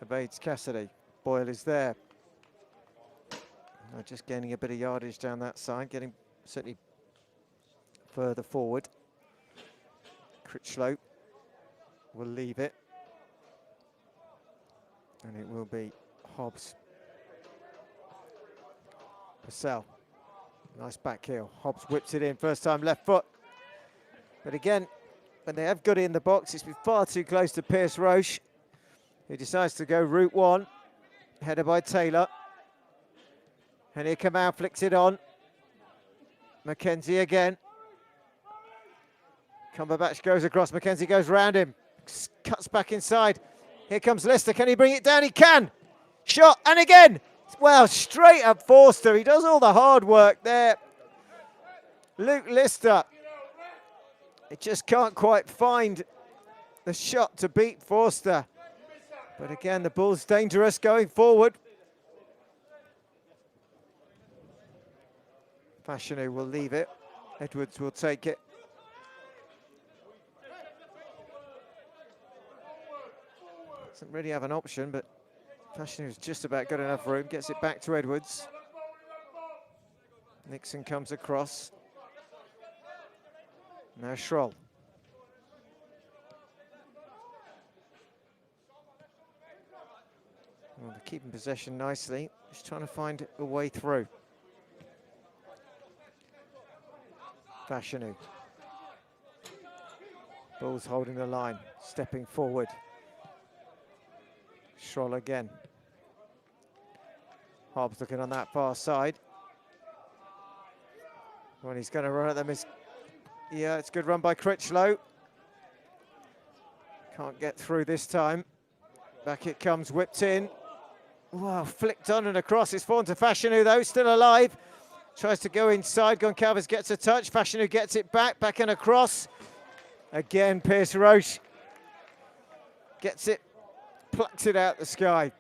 Evades Cassidy. Boyle is there. Just gaining a bit of yardage down that side, getting certainly further forward. Critchlow will leave it. And it will be Hobbs. Purcell. Nice back heel. Hobbs whips it in. First time left foot. But again, when they have got it in the box, it's been far too close to Pierce Roche, who decides to go route one. Header by Taylor. And here Kamal flicks it on. Mackenzie again. Cumberbatch goes across. Mackenzie goes round him. Cuts back inside. Here comes Lister. Can he bring it down? He can. Shot. And again. Well, straight up Forster. He does all the hard work there. Luke Lister. It just can't quite find the shot to beat Forster. But again, the ball's dangerous going forward. Fashanu will leave it. Edwards will take it. Doesn't really have an option, but Fashanu's just about got enough room. Gets it back to Edwards. Nixon comes across. Now Schroll. Well, they're keeping possession nicely. Just trying to find a way through. Fashanu. Ball's holding the line, stepping forward. Schroll again. Hobbs looking on that far side. When he's going to run at them is, yeah, it's a good run by Critchlow. Can't get through this time. Back it comes, whipped in. Wow, flicked on and across. It's fallen to Fashanu though, still alive. Tries to go inside, Goncalves gets a touch. Fashanu gets it back and across. Again, Pierce Roche gets it, plucks it out the sky.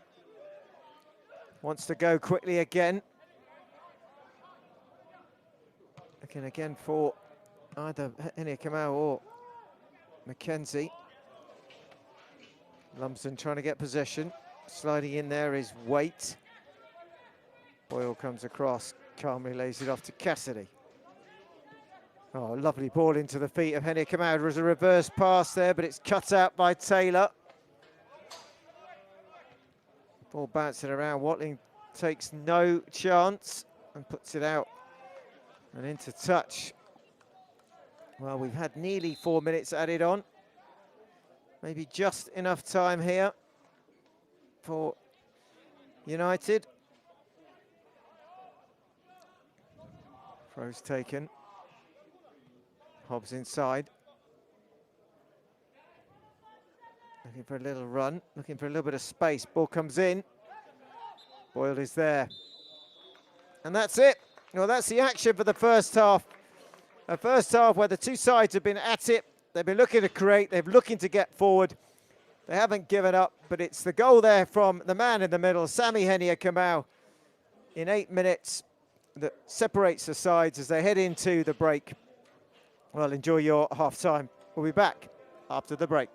Wants to go quickly again. Looking again for either Henia Kamau or Mackenzie. Lumsden trying to get possession. Sliding in there is Waite. Boyle comes across, calmly lays it off to Cassidy. Oh, lovely ball into the feet of Henia Kamau. There was a reverse pass there, but it's cut out by Taylor. Ball bouncing around. Watling takes no chance and puts it out and into touch. Well, we've had nearly 4 minutes added on. Maybe just enough time here for United. Throw's taken. Hobbs inside. Looking for a little run, looking for a little bit of space. Ball comes in. Boyle is there. And that's it. Well, that's the action for the first half. A first half where the two sides have been at it. They've been looking to create. They're looking to get forward. They haven't given up, but it's the goal there from the man in the middle, Sami Henia Kamau, in 8 minutes that separates the sides as they head into the break. Well, enjoy your half-time. We'll be back after the break.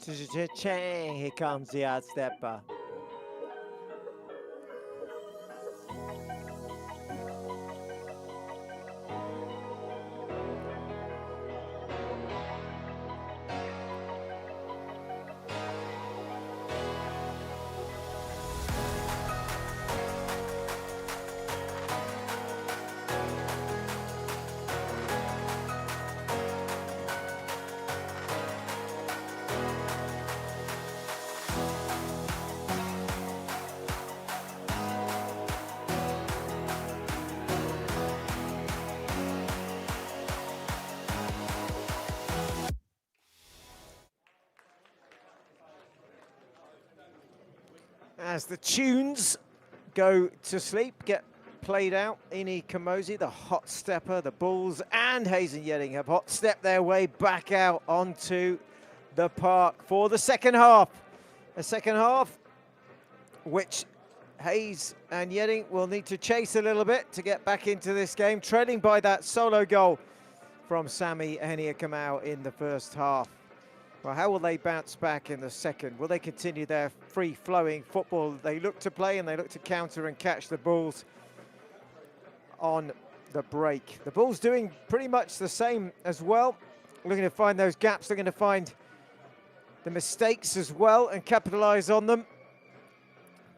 Here comes the hard stepper. As the tunes go to sleep, get played out, Ini Kamosi, the hot stepper, the Bulls and Hayes and Yeading have hot stepped their way back out onto the park for the second half. A second half which Hayes and Yeading will need to chase a little bit to get back into this game, trailing by that solo goal from Sami Henia-Kamau in the first half. Well, how will they bounce back in the second? Will they continue their free-flowing football they look to play, and they look to counter and catch the Bulls on the break? The Bulls doing pretty much the same as well, looking to find those gaps, looking to find the mistakes as well and capitalise on them.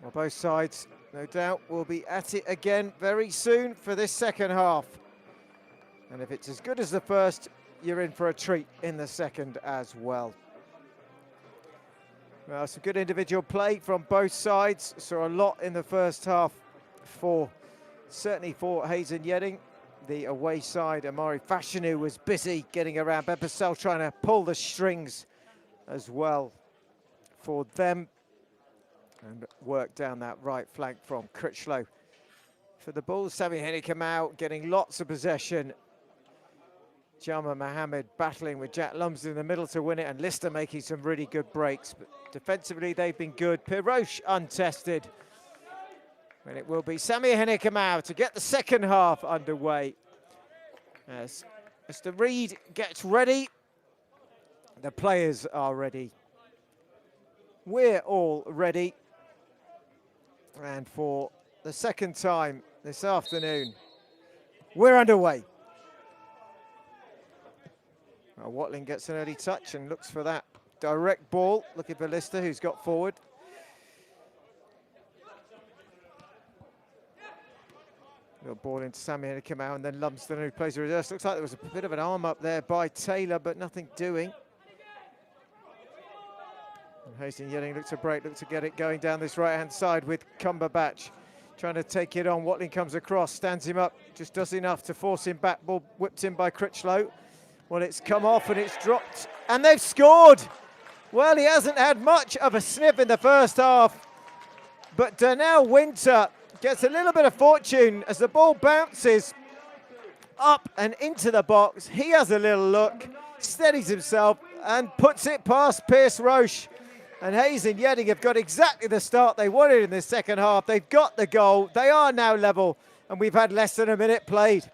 Well, both sides, no doubt, will be at it again very soon for this second half. And if it's as good as the first, you're in for a treat in the second as well. Well, some good individual play from both sides. Saw a lot in the first half certainly for Hayes and Yeading. The away side, Amari Fashanu, was busy getting around Bepasel, trying to pull the strings as well for them. And work down that right flank from Critchlow. For the Bulls, Sami Henia-Kamau getting lots of possession. Jama Mohammed battling with Jack Lumsden in the middle to win it, and Lister making some really good breaks. But defensively, they've been good. Piroche untested. And it will be Sami Henia-Kamau to get the second half underway. As Mr. Reid gets ready, the players are ready. We're all ready. And for the second time this afternoon, we're underway. Watling gets an early touch and looks for that direct ball, looking for Lister, who's got forward. Little ball into Sami Henia-Kamau, and then Lumsden, who plays a reverse. Looks like there was a bit of an arm up there by Taylor, but nothing doing. And Hayes and Yeading look to break, look to get it going down this right-hand side with Cumberbatch trying to take it on. Watling comes across, stands him up, just does enough to force him back. Ball whipped in by Critchlow. Well, it's come off and it's dropped, and they've scored. Well, he hasn't had much of a sniff in the first half, but Darnell Winter gets a little bit of fortune as the ball bounces up and into the box. He has a little look, steadies himself, and puts it past Pierce Roche. And Hayes and Yeading have got exactly the start they wanted in the second half. They've got the goal. They are now level, and we've had less than a minute played.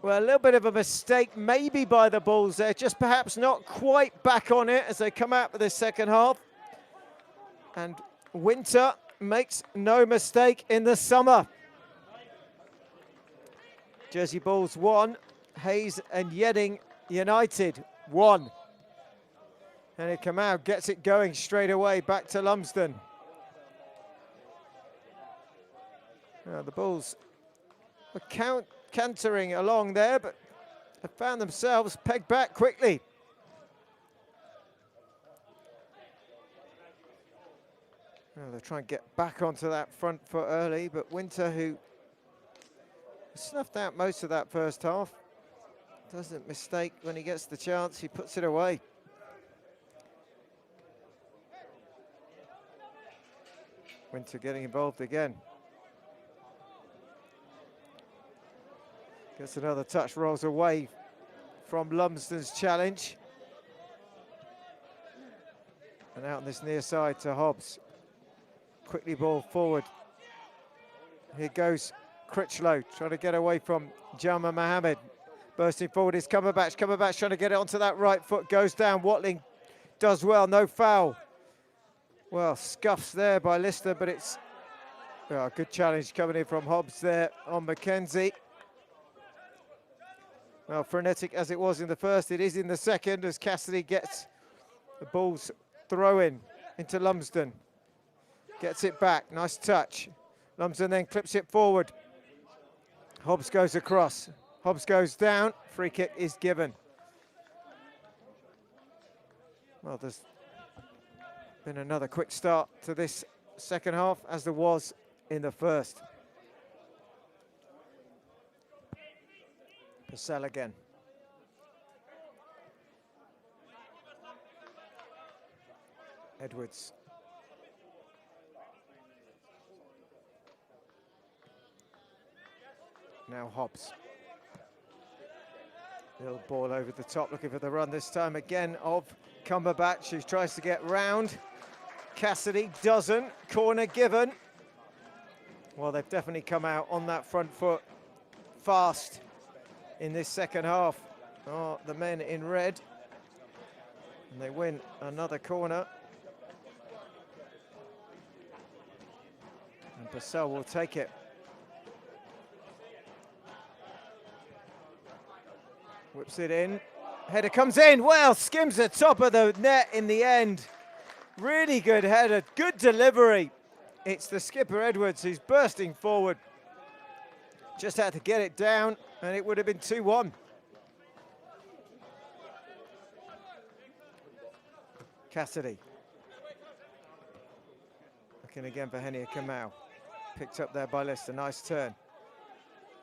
Well, a little bit of a mistake maybe by the Bulls there, just perhaps not quite back on it as they come out for the second half. And Winter makes no mistake in the summer. Jersey Bulls 1, Hayes and Yeading United 1. Henia-Kamau gets it going straight away back to Lumsden. Now the Bulls were cantering along there, but have found themselves pegged back quickly. Well, they're trying to get back onto that front foot early, but Winter, who snuffed out most of that first half, doesn't mistake when he gets the chance, he puts it away. Winter getting involved again. Gets another touch, rolls away from Lumsden's challenge. And out on this near side to Hobbs. Quickly ball forward. Here goes Critchlow, trying to get away from Jama Mohammed. Bursting forward is Cumberbatch. Cumberbatch trying to get it onto that right foot. Goes down. Watling does well. No foul. Well, scuffs there by Lister, but it's a good challenge coming in from Hobbs there on Mackenzie. Well, frenetic as it was in the first, it is in the second as Cassidy gets the ball's throw-in into Lumsden. Gets it back. Nice touch. Lumsden then clips it forward. Hobbs goes across. Hobbs goes down. Free kick is given. Well, there's been another quick start to this second half, as there was in the first. Purcell again. Edwards. Now Hobbs. Little ball over the top, looking for the run this time again of Cumberbatch, who tries to get round. Cassidy doesn't. Corner given. Well, they've definitely come out on that front foot fast in this second half. Oh, the men in red. And they win another corner. And Purcell will take it. Whips it in. Header comes in. Well, skims the top of the net in the end. Really good header. Good delivery. It's the skipper, Edwards, who's bursting forward. Just had to get it down, and it would have been 2-1. Cassidy. Looking again for Henia Kamau. Picked up there by Lister. Nice turn.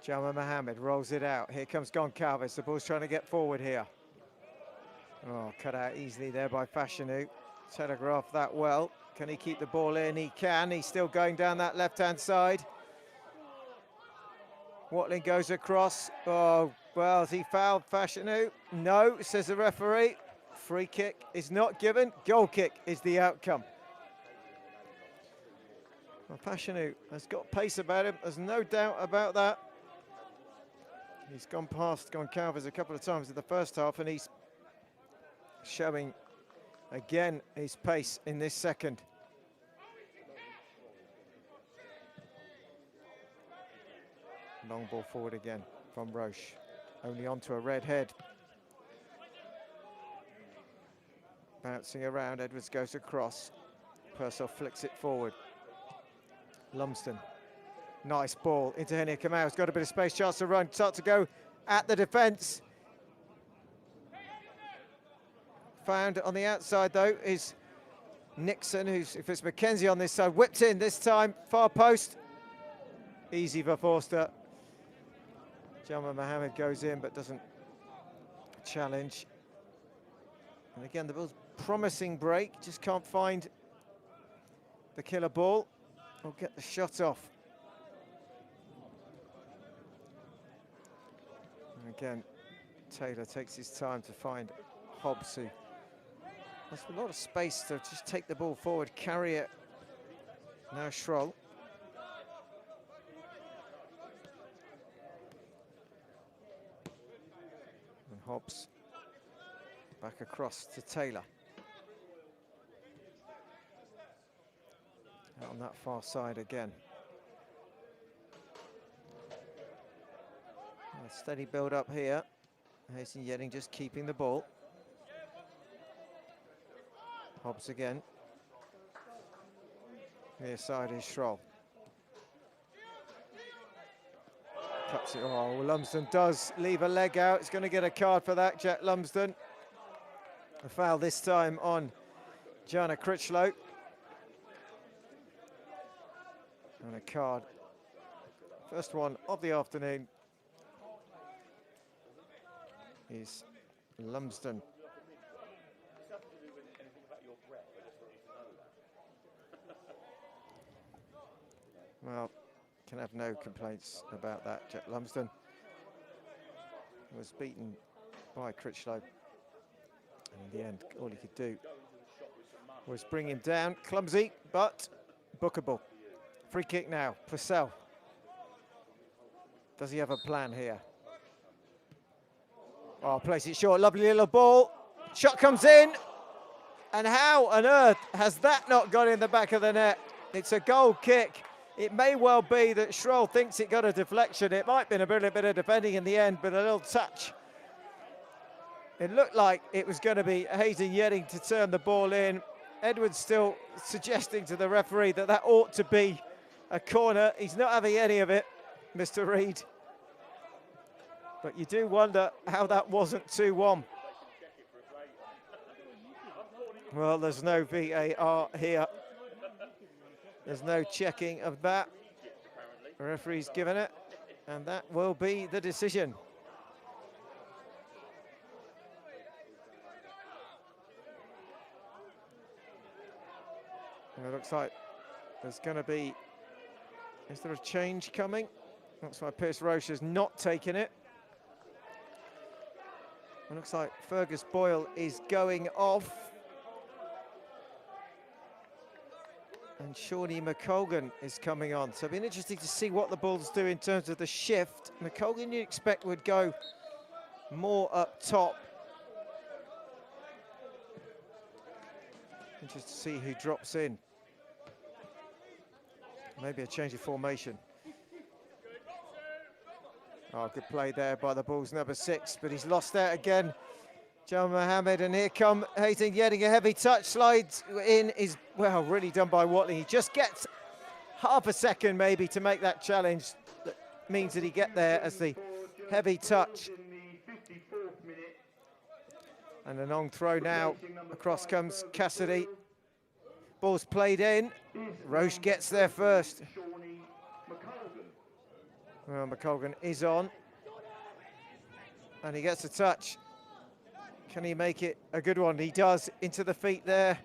Jama Mohammed rolls it out. Here comes Goncalves. The ball's trying to get forward here. Oh, cut out easily there by Fashanu. Telegraphed that well. Can he keep the ball in? He can. He's still going down that left-hand side. Watling goes across. Oh, well, has he fouled Fashanu? No, says the referee. Free kick is not given. Goal kick is the outcome. Well, Fashanu has got pace about him. There's no doubt about that. He's gone past Goncalves a couple of times in the first half, and he's showing again his pace in this second. Long ball forward again from Roche. Only onto a red head. Bouncing around, Edwards goes across. Purcell flicks it forward. Lumsden. Nice ball into Henia Kamau. He's got a bit of space, chance to run. Start to go at the defence. Found on the outside, though, is Nixon, who's, if it's Mackenzie on this side, whipped in this time. Far post. Easy for Forster. Jama Mohammed goes in, but doesn't challenge. And again, the ball's promising break. Just can't find the killer ball or get the shot off. And again, Taylor takes his time to find Hobbs, who has a lot of space to just take the ball forward, carry it. Now Schroll. And Hobbs back across to Taylor. Out on that far side again. A steady build up here. Hasten Yeading just keeping the ball. Hobbs again. Near side is Schroll. Cuts it. Oh, Lumsden does leave a leg out. He's going to get a card for that, Jack Lumsden. A foul this time on Jana Critchlow. And a card. First one of the afternoon is Lumsden. Well, can have no complaints about that. Jack Lumsden was beaten by Critchlow. And in the end, all he could do was bring him down. Clumsy, but bookable. Free kick now, Purcell. Does he have a plan here? Oh, plays it short, lovely little ball. Shot comes in. And how on earth has that not gone in the back of the net? It's a goal kick. It may well be that Schroll thinks it got a deflection. It might have been a bit of defending in the end, but a little touch. It looked like it was going to be Yeading to turn the ball in. Edwards still suggesting to the referee that that ought to be a corner. He's not having any of it, Mr. Reid. But you do wonder how that wasn't 2-1. Well, there's no VAR here. There's no checking of that. The referee's given it, and that will be the decision. And it looks like there's going to be... Is there a change coming? Looks like Pierce Roche has not taken it. It looks like Fergus Boyle is going off. And Shawnee McColgan is coming on. So it'll be interesting to see what the Bulls do in terms of the shift. McColgan you expect would go more up top. Interesting to see who drops in. Maybe a change of formation. Oh, good play there by the Bulls, number 6, but he's lost out again. Jamal Mohammed, and here come Yeading getting a heavy touch, slides in, is, well, really done by Watling. He just gets half a second maybe to make that challenge. That means that he get there as the heavy touch. And a long throw now, across comes Cassidy. Ball's played in, Roche gets there first. Well, McColgan is on, and he gets a touch. Can he make it a good one? He does, into the feet there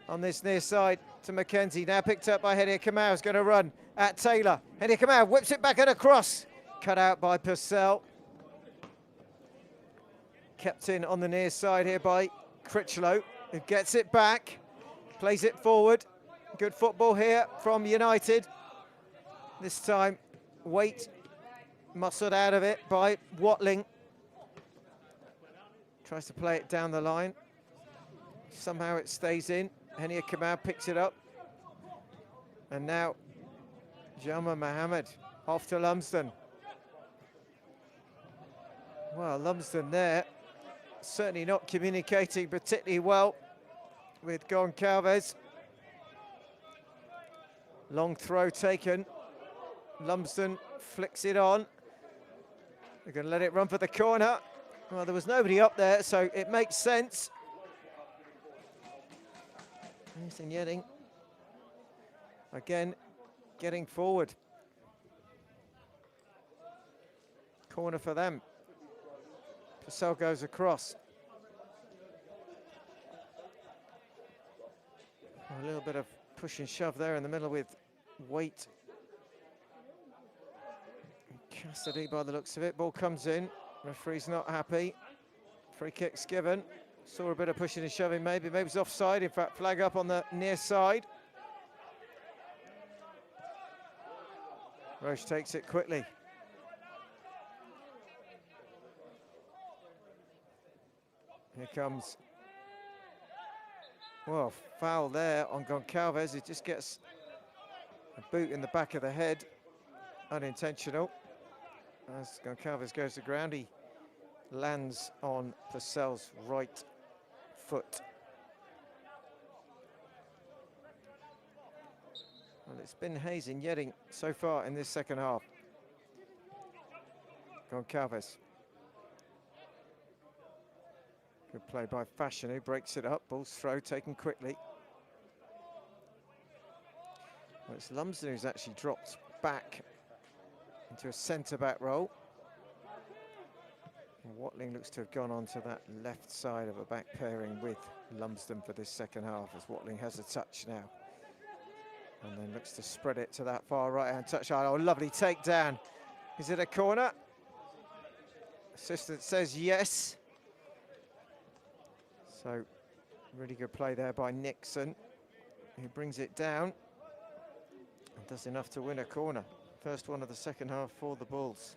on this near side to McKenzie. Now picked up by Henia Kamau, who's going to run at Taylor. Henia Kamau whips it back and across. Cut out by Purcell. Kept in on the near side here by Critchlow, who gets it back, plays it forward. Good football here from United. This time, Waite muscled out of it by Watling. Tries to play it down the line. Somehow it stays in. Henia Kamau picks it up. And now Jamal Mohammed off to Lumsden. Well, Lumsden there, certainly not communicating particularly well with Goncalves. Long throw taken. Lumsden flicks it on. They're going to let it run for the corner. Well, there was nobody up there, so it makes sense. Nathan Yeading, again, getting forward. Corner for them. Purcell goes across. A little bit of push and shove there in the middle with Waite. Cassidy by the looks of it. Ball comes in. Referee's not happy. Free kick's given. Saw a bit of pushing and shoving maybe. Maybe it's offside. In fact, flag up on the near side. Roche takes it quickly. Here comes, well, foul there on Goncalves. It just gets a boot in the back of the head. Unintentional. As Goncalves goes to ground, he lands on Purcell's right foot. Well, it's been Yeading so far in this second half. Goncalves. Good play by Fashion, who breaks it up. Ball's throw taken quickly. Well, it's Lumsden who's actually dropped back into a centre-back role. And Watling looks to have gone onto that left side of a back pairing with Lumsden for this second half, as Watling has a touch now. And then looks to spread it to that far right-hand touch. Oh, lovely takedown. Is it a corner? Assistant says yes. So, really good play there by Nixon, who brings it down and does enough to win a corner. First one of the second half for the Bulls.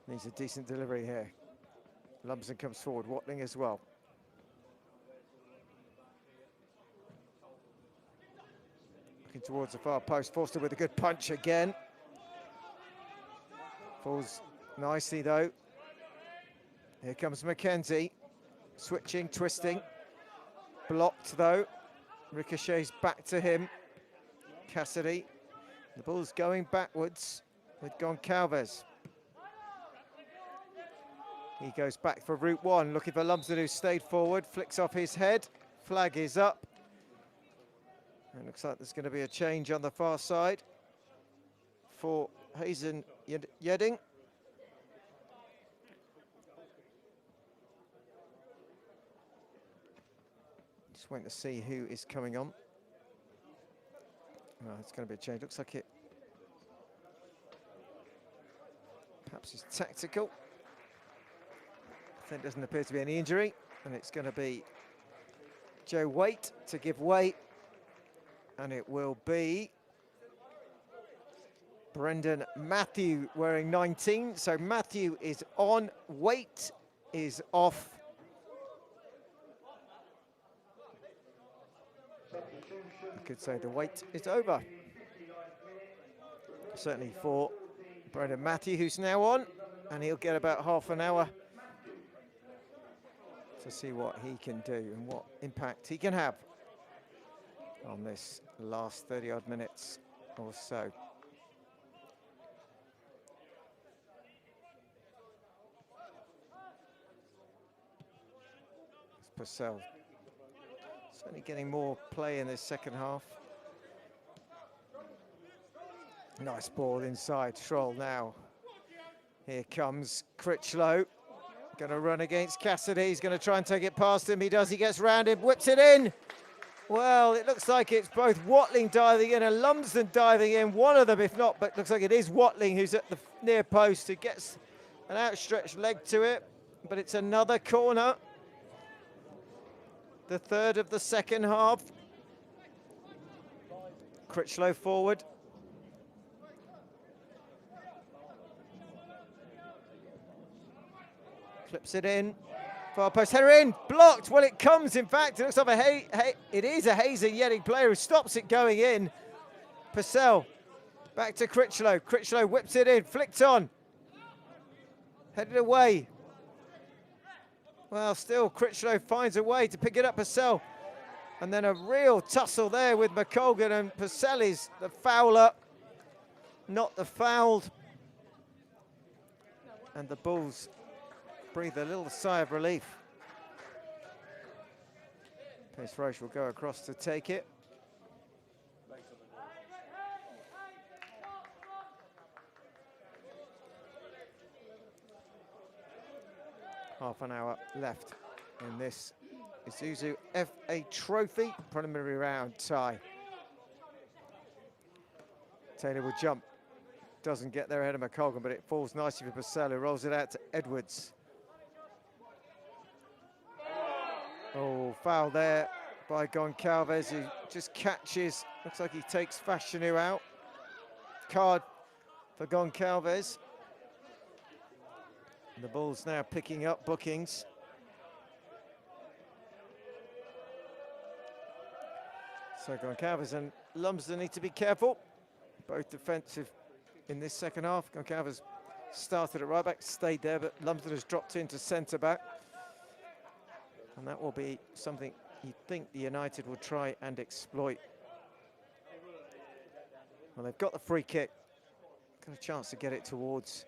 Needs a decent delivery here. Lumsden comes forward, Watling as well. Looking towards the far post, Forster with a good punch again. Falls nicely though. Here comes Mackenzie, switching, twisting. Blocked though, ricochets back to him. Cassidy, the ball's going backwards with Goncalves. He goes back for route one, looking for Lumsden, who stayed forward, flicks off his head, flag is up. And looks like there's going to be a change on the far side for Hazen Yeading. Just waiting to see who is coming on. Oh, it's going to be a change. Looks like it perhaps is tactical. I think doesn't appear to be any injury, and it's going to be Joe Waite to give way, and it will be Brendan Matthew wearing 19. So Matthew is on, Waite is off. I could say the wait is over. Certainly for Brendan Matthew, who's now on, and he'll get about half an hour to see what he can do and what impact he can have on this last 30-odd minutes or so. It's Purcell certainly getting more play in this second half. Nice ball inside, Schroll now. Here comes Critchlow. Going to run against Cassidy. He's going to try and take it past him. He does, he gets rounded, whips it in. Well, it looks like it's both Watling diving in and Lumsden diving in. One of them, if not, but looks like it is Watling who's at the near post, who gets an outstretched leg to it. But it's another corner. The third of the second half. Critchlow forward. Flips it in. Far post header in. Blocked. Well, it comes, in fact. It looks like it is a Hazen Yeading player who stops it going in. Purcell back to Critchlow. Critchlow whips it in. Flicked on. Headed away. Well, still, Critchlow finds a way to pick it up, Purcell. And then a real tussle there with McColgan, and Purcell is the fouler, not the fouled. And the Bulls breathe a little sigh of relief. Pace Roche will go across to take it. Half an hour left in this Isuzu FA Trophy preliminary round tie. Taylor will jump. Doesn't get there ahead of McColgan, but it falls nicely for Purcell, who rolls it out to Edwards. Oh, foul there by Goncalves, who just catches. Looks like he takes Fashanu out. Card for Goncalves. The Bulls now picking up bookings. So Goncalves and Lumsden need to be careful. Both defensive in this second half. Goncalves started at right back, stayed there, but Lumsden has dropped into centre back. And that will be something you think the United will try and exploit. Well, they've got the free kick. Got a chance to get it towards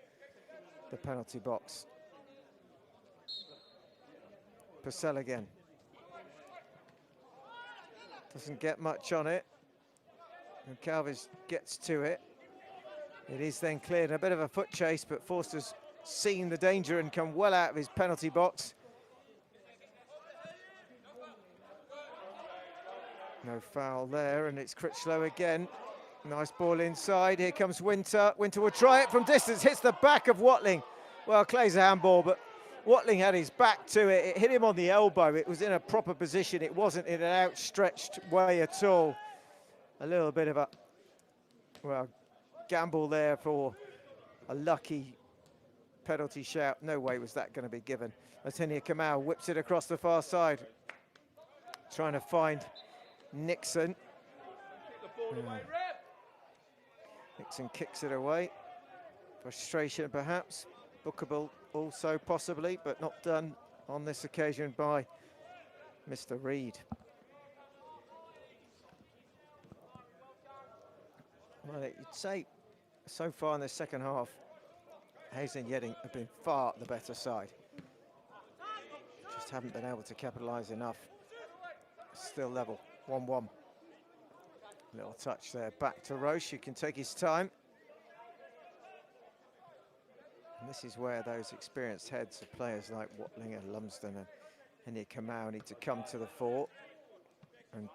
the penalty box. Purcell again. Doesn't get much on it. And Calvis gets to it. It is then cleared. A bit of a foot chase, but Forster's seen the danger and come well out of his penalty box. No foul there, and it's Critchlow again. Nice ball inside. Here comes Winter. Winter will try it from distance. Hits the back of Watling. Well, Clay's a handball, but Watling had his back to it. It hit him on the elbow. It was in a proper position. It wasn't in an outstretched way at all. A little bit of a, well, gamble there for a lucky penalty shout. No way was that going to be given. Atinia Kamau whips it across the far side. Trying to find Nixon. Nixon kicks it away. Frustration perhaps. Bookable also possibly, but not done on this occasion by Mr. Reid. Well, you'd say so far in the second half, Hayes and Yeading have been far the better side. Just haven't been able to capitalise enough. Still level, 1-1. Little touch there, back to Roche, who can take his time. And this is where those experienced heads of players like Watling and Lumsden and Henia Kamau need to come to the fore. And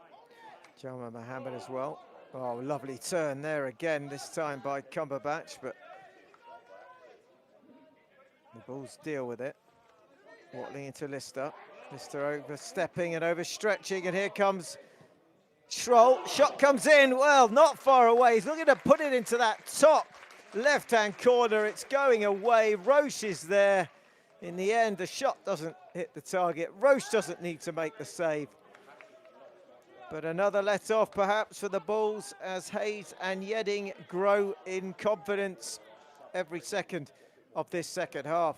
Jalma Mohammed as well. Oh, lovely turn there again, this time by Cumberbatch, but the Bulls deal with it. Watling into Lister. Lister overstepping and overstretching, and here comes Schroll. Shot comes in, well, not far away. He's looking to put it into that top left-hand corner. It's going away. Roche is there. In the end, the shot doesn't hit the target. Roche doesn't need to make the save. But another let-off perhaps for the Bulls as Hayes and Yeading grow in confidence every second of this second half.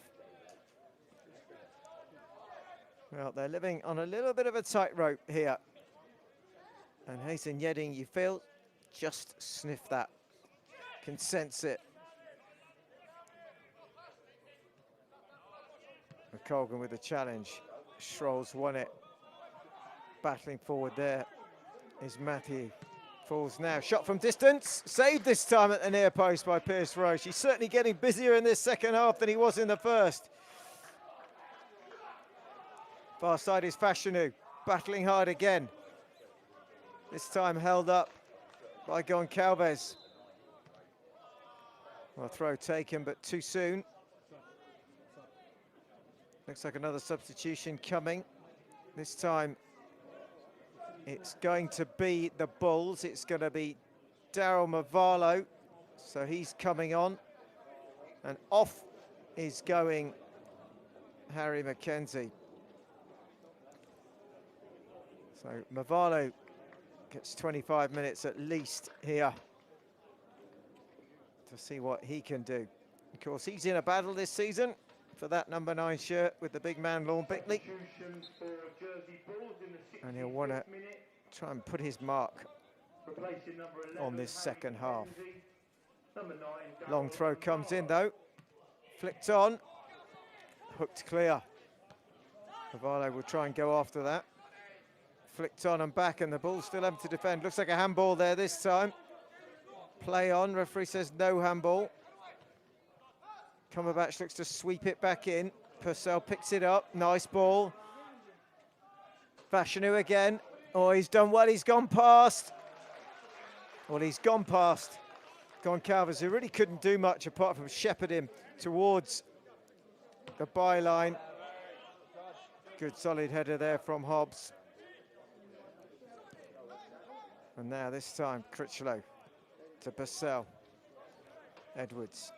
Well, they're living on a little bit of a tightrope here. And Hayes and Yeading, you feel, just sniff that. Can sense it. McColgan with the challenge. Schroll's won it. Battling forward there is Matthew. Falls now. Shot from distance. Saved this time at the near post by Pierce Roche. He's certainly getting busier in this second half than he was in the first. Far side is Fashanu. Battling hard again. This time held up by Goncalves. Well, throw taken, but too soon. Looks like another substitution coming. This time it's going to be the Bulls. It's going to be Daryl Mavalo. So he's coming on. And off is going Harry McKenzie. So Mavalo gets 25 minutes at least here to see what he can do. Of course, he's in a battle this season for that number 9 shirt with the big man, Lorne Bickley. And he'll want to try and put his mark on this second half. Long throw comes in though. Flicked on. Hooked clear. Cavallo will try and go after that. Flicked on and back, and the Bulls still having to defend. Looks like a handball there this time. Play on. Referee says no handball. Cumberbatch looks to sweep it back in. Purcell picks it up. Nice ball. Fashanu again. Oh, he's done well. He's gone past. Well, he's gone past Goncalves, who really couldn't do much apart from shepherd him towards the byline. Good solid header there from Hobbs. And now this time, Critchlow to Purcell. Edwards.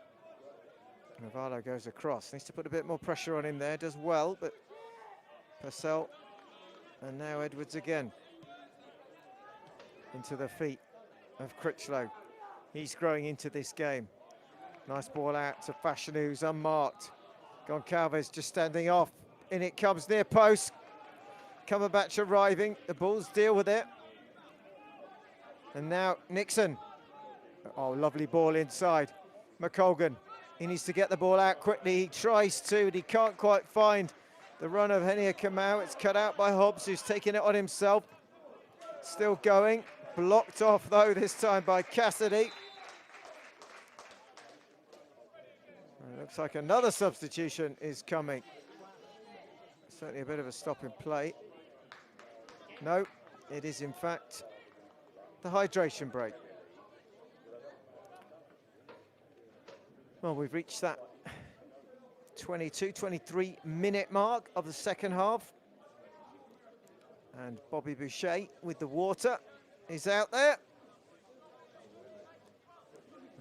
Navarro goes across. Needs to put a bit more pressure on him there. Does well, but Purcell. And now Edwards again. Into the feet of Critchlow. He's growing into this game. Nice ball out to Fashanu, who's unmarked. Goncalves just standing off. In it comes near post. Cumberbatch arriving. The Bulls deal with it. And now Nixon. Oh, lovely ball inside. McColgan. He needs to get the ball out quickly. He tries to, but he can't quite find the run of Henia Kamau. It's cut out by Hobbs, who's taking it on himself. Still going. Blocked off, though, this time by Cassidy. It looks like another substitution is coming. Certainly a bit of a stop in play. No, it is, in fact, the hydration break. Well, we've reached that 22, 23 minute mark of the second half. And Bobby Boucher with the water is out there.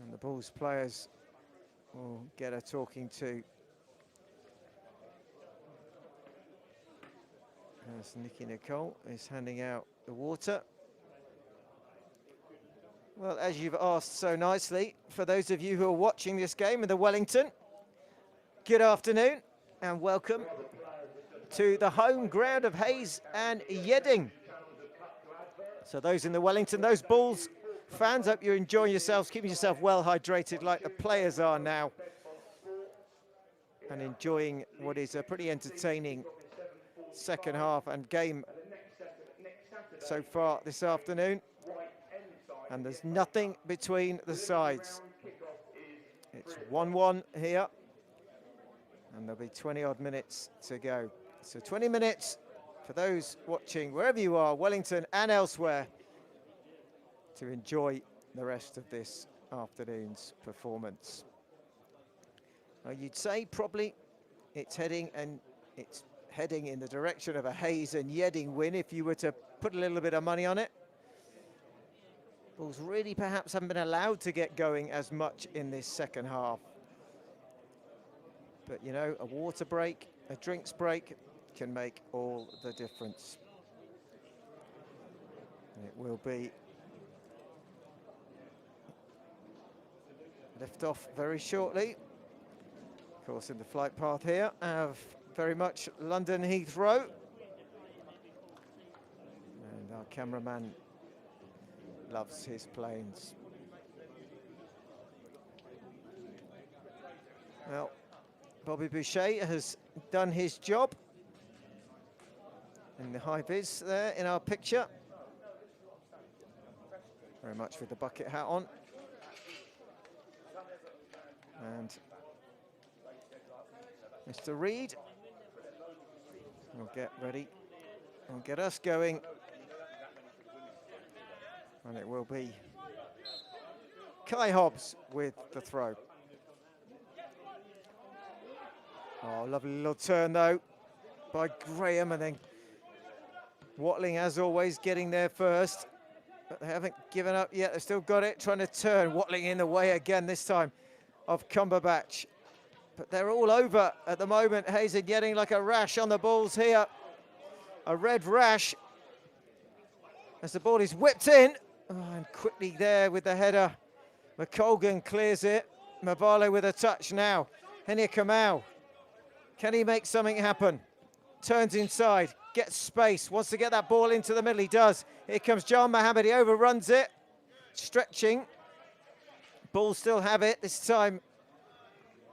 And the Bulls players will get a talking to As Nicky Nicole is handing out the water. Well, as you've asked so nicely, for those of you who are watching this game in the Wellington, good afternoon and welcome to the home ground of Hayes and Yeading. So those in the Wellington, those Bulls fans, hope you're enjoying yourselves, keeping yourself well hydrated like the players are now, and enjoying what is a pretty entertaining second half and game so far this afternoon. And there's nothing between the sides. It's 1-1 here, and there'll be 20 odd minutes to go. So 20 minutes for those watching wherever you are, Wellington and elsewhere, to enjoy the rest of this afternoon's performance. Now, you'd say probably it's heading in the direction of a Hayes and Yeading win if you were to put a little bit of money on it. Bulls really perhaps haven't been allowed to get going as much in this second half. But you know, a water break, a drinks break can make all the difference. It will be lift off very shortly. Of course, in the flight path here of very much London Heathrow. And our cameraman loves his planes. Well, Bobby Boucher has done his job in the high vis there in our picture. Very much with the bucket hat on. And Mr. Reed will get ready and get us going. And it will be Kai Hobbs with the throw. Oh, lovely little turn though by Graham, and then Watling, as always, getting there first. But they haven't given up yet, they've still got it, trying to turn. Watling in the way again, this time of Cumberbatch. But they're all over at the moment. Hayes and Yeading like a rash on the balls here. A red rash as the ball is whipped in. Oh, and quickly there with the header. McColgan clears it. Mavale with a touch now. Henia Kamau. Can he make something happen? Turns inside, gets space, wants to get that ball into the middle. He does. Here comes John Mohammed. He overruns it. Stretching. Bulls still have it this time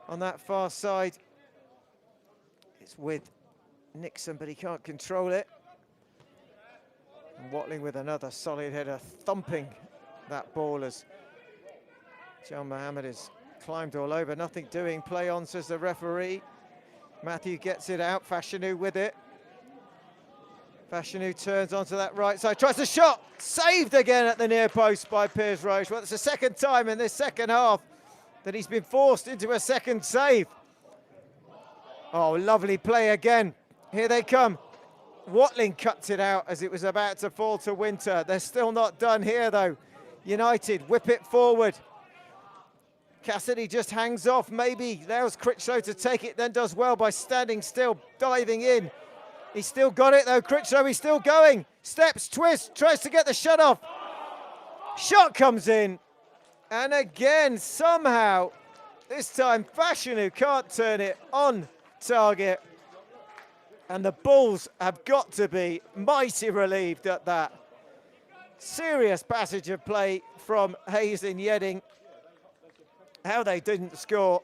on that far side. It's with Nixon, but he can't control it. And Watling with another solid header, thumping that ball as John Mohammed has climbed all over. Nothing doing, play on, says the referee. Matthew gets it out, Fashanu with it. Fashanu turns onto that right side, tries a shot, saved again at the near post by Piers Roche. Well, it's the second time in this second half that he's been forced into a second save. Oh, lovely play again. Here they come. Watling cuts it out as it was about to fall to Winter. They're still not done here though. United whip it forward. Cassidy just hangs off, maybe allows Critchlow to take it, then does well by standing still, diving in. He's still got it though, Critchlow, he's still going. Steps, twist, tries to get the shot off. Shot comes in. And again, somehow, this time Fashanu can't turn it on target. And the Bulls have got to be mighty relieved at that. Serious passage of play from Hayes and Yeading. How they didn't score.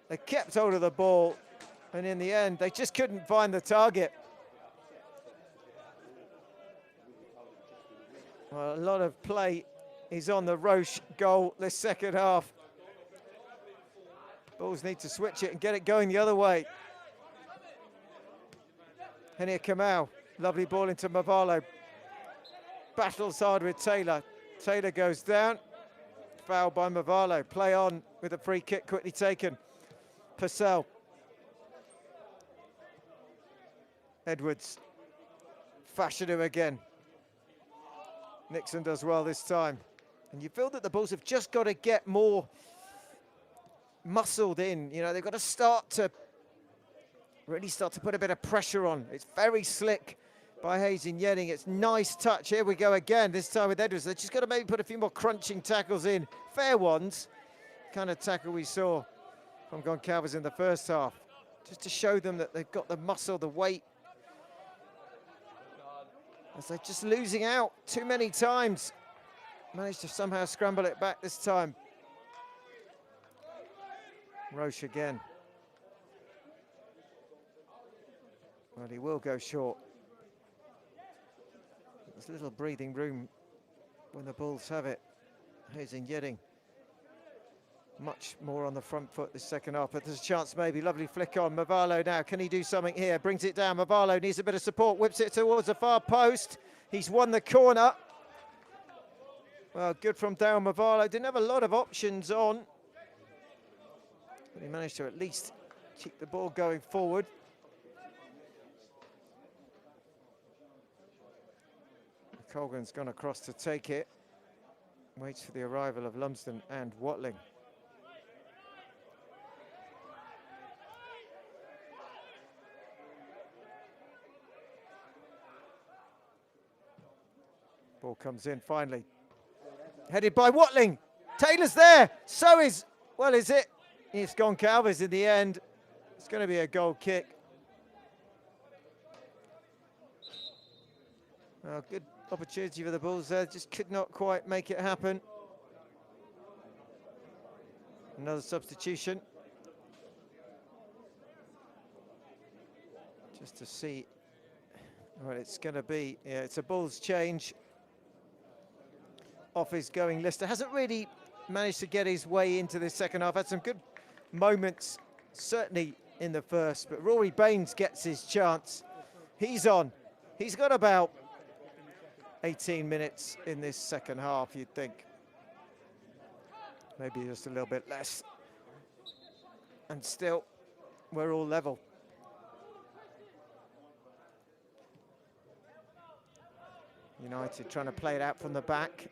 They kept hold of the ball, and in the end, they just couldn't find the target. Well, a lot of play is on the Roche goal this second half. Bulls need to switch it and get it going the other way. Henia Kamau, lovely ball into Mavalo. Battles hard with Taylor. Taylor goes down. Foul by Mavalo. Play on with a free kick quickly taken. Purcell. Edwards. Fashanu again. Nixon does well this time. And you feel that the Bulls have just got to get more muscled in. You know, they've got to really start to put a bit of pressure on. It's very slick by Hayes and Yeading. It's nice touch. Here we go again, this time with Edwards. They've just got to maybe put a few more crunching tackles in. Fair ones. Kind of tackle we saw from Goncalves in the first half. Just to show them that they've got the muscle, the weight. As they're just losing out too many times. Managed to somehow scramble it back this time. Roche again. Well, he will go short. There's little breathing room when the Bulls have it. Hayes and Yeading. Much more on the front foot this second half, but there's a chance maybe. Lovely flick on. Mavalo now. Can he do something here? Brings it down. Mavalo needs a bit of support. Whips it towards the far post. He's won the corner. Well, good from Darren Mavalo. Didn't have a lot of options on, but he managed to at least keep the ball going forward. Colgan's gone across to take it. Waits for the arrival of Lumsden and Watling. Ball comes in finally. Headed by Watling. Taylor's there. So is, well, is it? It's Goncalves in the end. It's going to be a goal kick. Well, good opportunity for the Bulls there. Just could not quite make it happen. Another substitution. Just to see what it's going to be. Yeah, it's a Bulls change. Off his going Lister. Hasn't really managed to get his way into this second half. Had some good moments, certainly in the first, but Rory Baines gets his chance. He's on. He's got about 18 minutes in this second half, you'd think. Maybe just a little bit less. And still, we're all level. United trying to play it out from the back.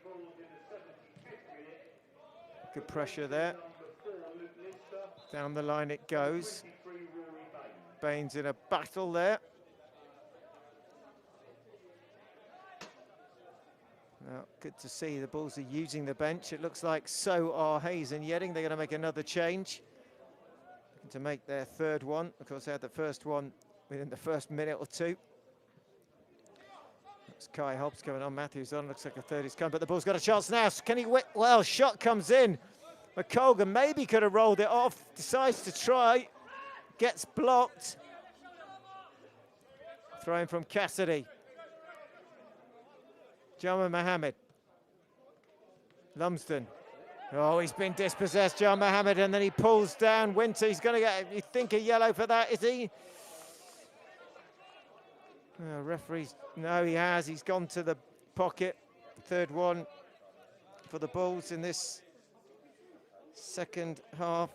Good pressure there. Down the line it goes. Baines in a battle there. Well, good to see the Bulls are using the bench. It looks like so are Hayes and Yeading. They're going to make another change to make their third one. Of course, they had the first one within the first minute or two. That's Kai Hobbs coming on. Matthews on. Looks like a third is coming, but the Bulls got a chance now. Can he whip? Well, shot comes in. McColgan maybe could have rolled it off. Decides to try. Gets blocked. Throw in from Cassidy. Jama Mohammed. Lumsden. Oh, he's been dispossessed, Jama Mohammed, and then he pulls down Winter. He's going to get, you think, a yellow for that, is he? Referees, no, he has. He's gone to the pocket. Third one for the Bulls in this second half.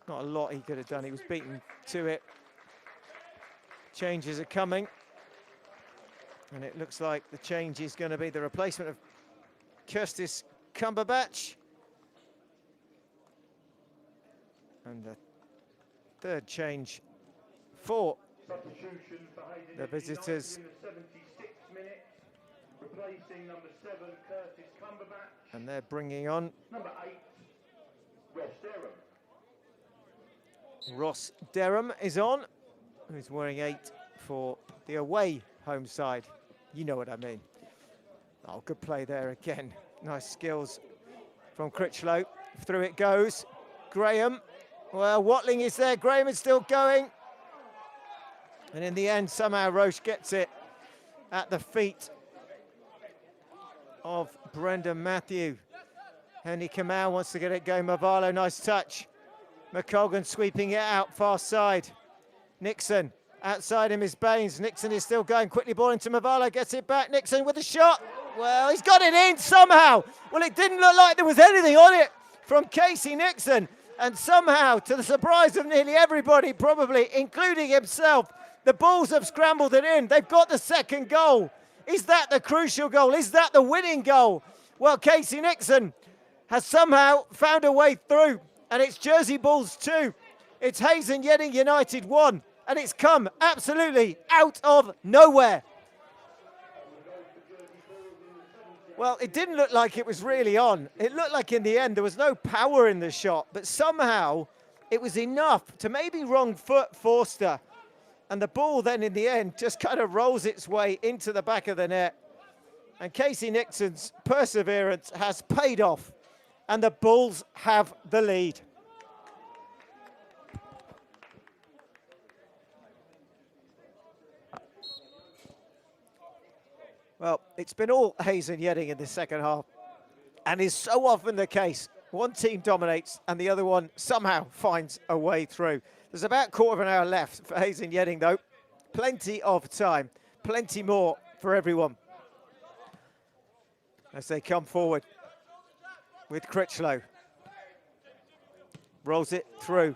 Not a lot he could have done. He was beaten to it. Changes are coming. And it looks like the change is going to be the replacement of Kirstis Cumberbatch. And the third change for the visitors. Replacing number 7, Curtis Cumberbatch. And they're bringing on number 8, Ross Derham. Ross Derham is on, who's wearing 8 for the away home side. You know what I mean. Oh, good play there again. Nice skills from Critchlow. Through it goes. Graham. Well, Watling is there. Graham is still going. And in the end, somehow Roche gets it at the feet of Brendan Matthew. Henry Kamau wants to get it going. Mavalo, nice touch. McColgan sweeping it out, far side. Nixon, outside him is Baines. Nixon is still going, quickly ball into Mavalo, gets it back. Nixon with a shot. Well, he's got it in somehow. Well, it didn't look like there was anything on it from Casey Nixon. And somehow, to the surprise of nearly everybody, probably, including himself, the Bulls have scrambled it in. They've got the second goal. Is that the crucial goal? Is that the winning goal? Well, Casey Nixon has somehow found a way through. And it's Jersey Bulls 2. It's Hayes and Yeading United 1. And it's come absolutely out of nowhere. Well, it didn't look like it was really on. It looked like in the end there was no power in the shot, but somehow it was enough to maybe wrong foot Forster. And the ball then in the end just kind of rolls its way into the back of the net. And Casey Nixon's perseverance has paid off. And the Bulls have the lead. Well, it's been all Hayes and Yeading in the second half. And is so often the case. One team dominates and the other one somehow finds a way through. There's about a quarter of an hour left for Hayes and Yeading, though. Plenty of time, plenty more for everyone. As they come forward with Critchlow. Rolls it through,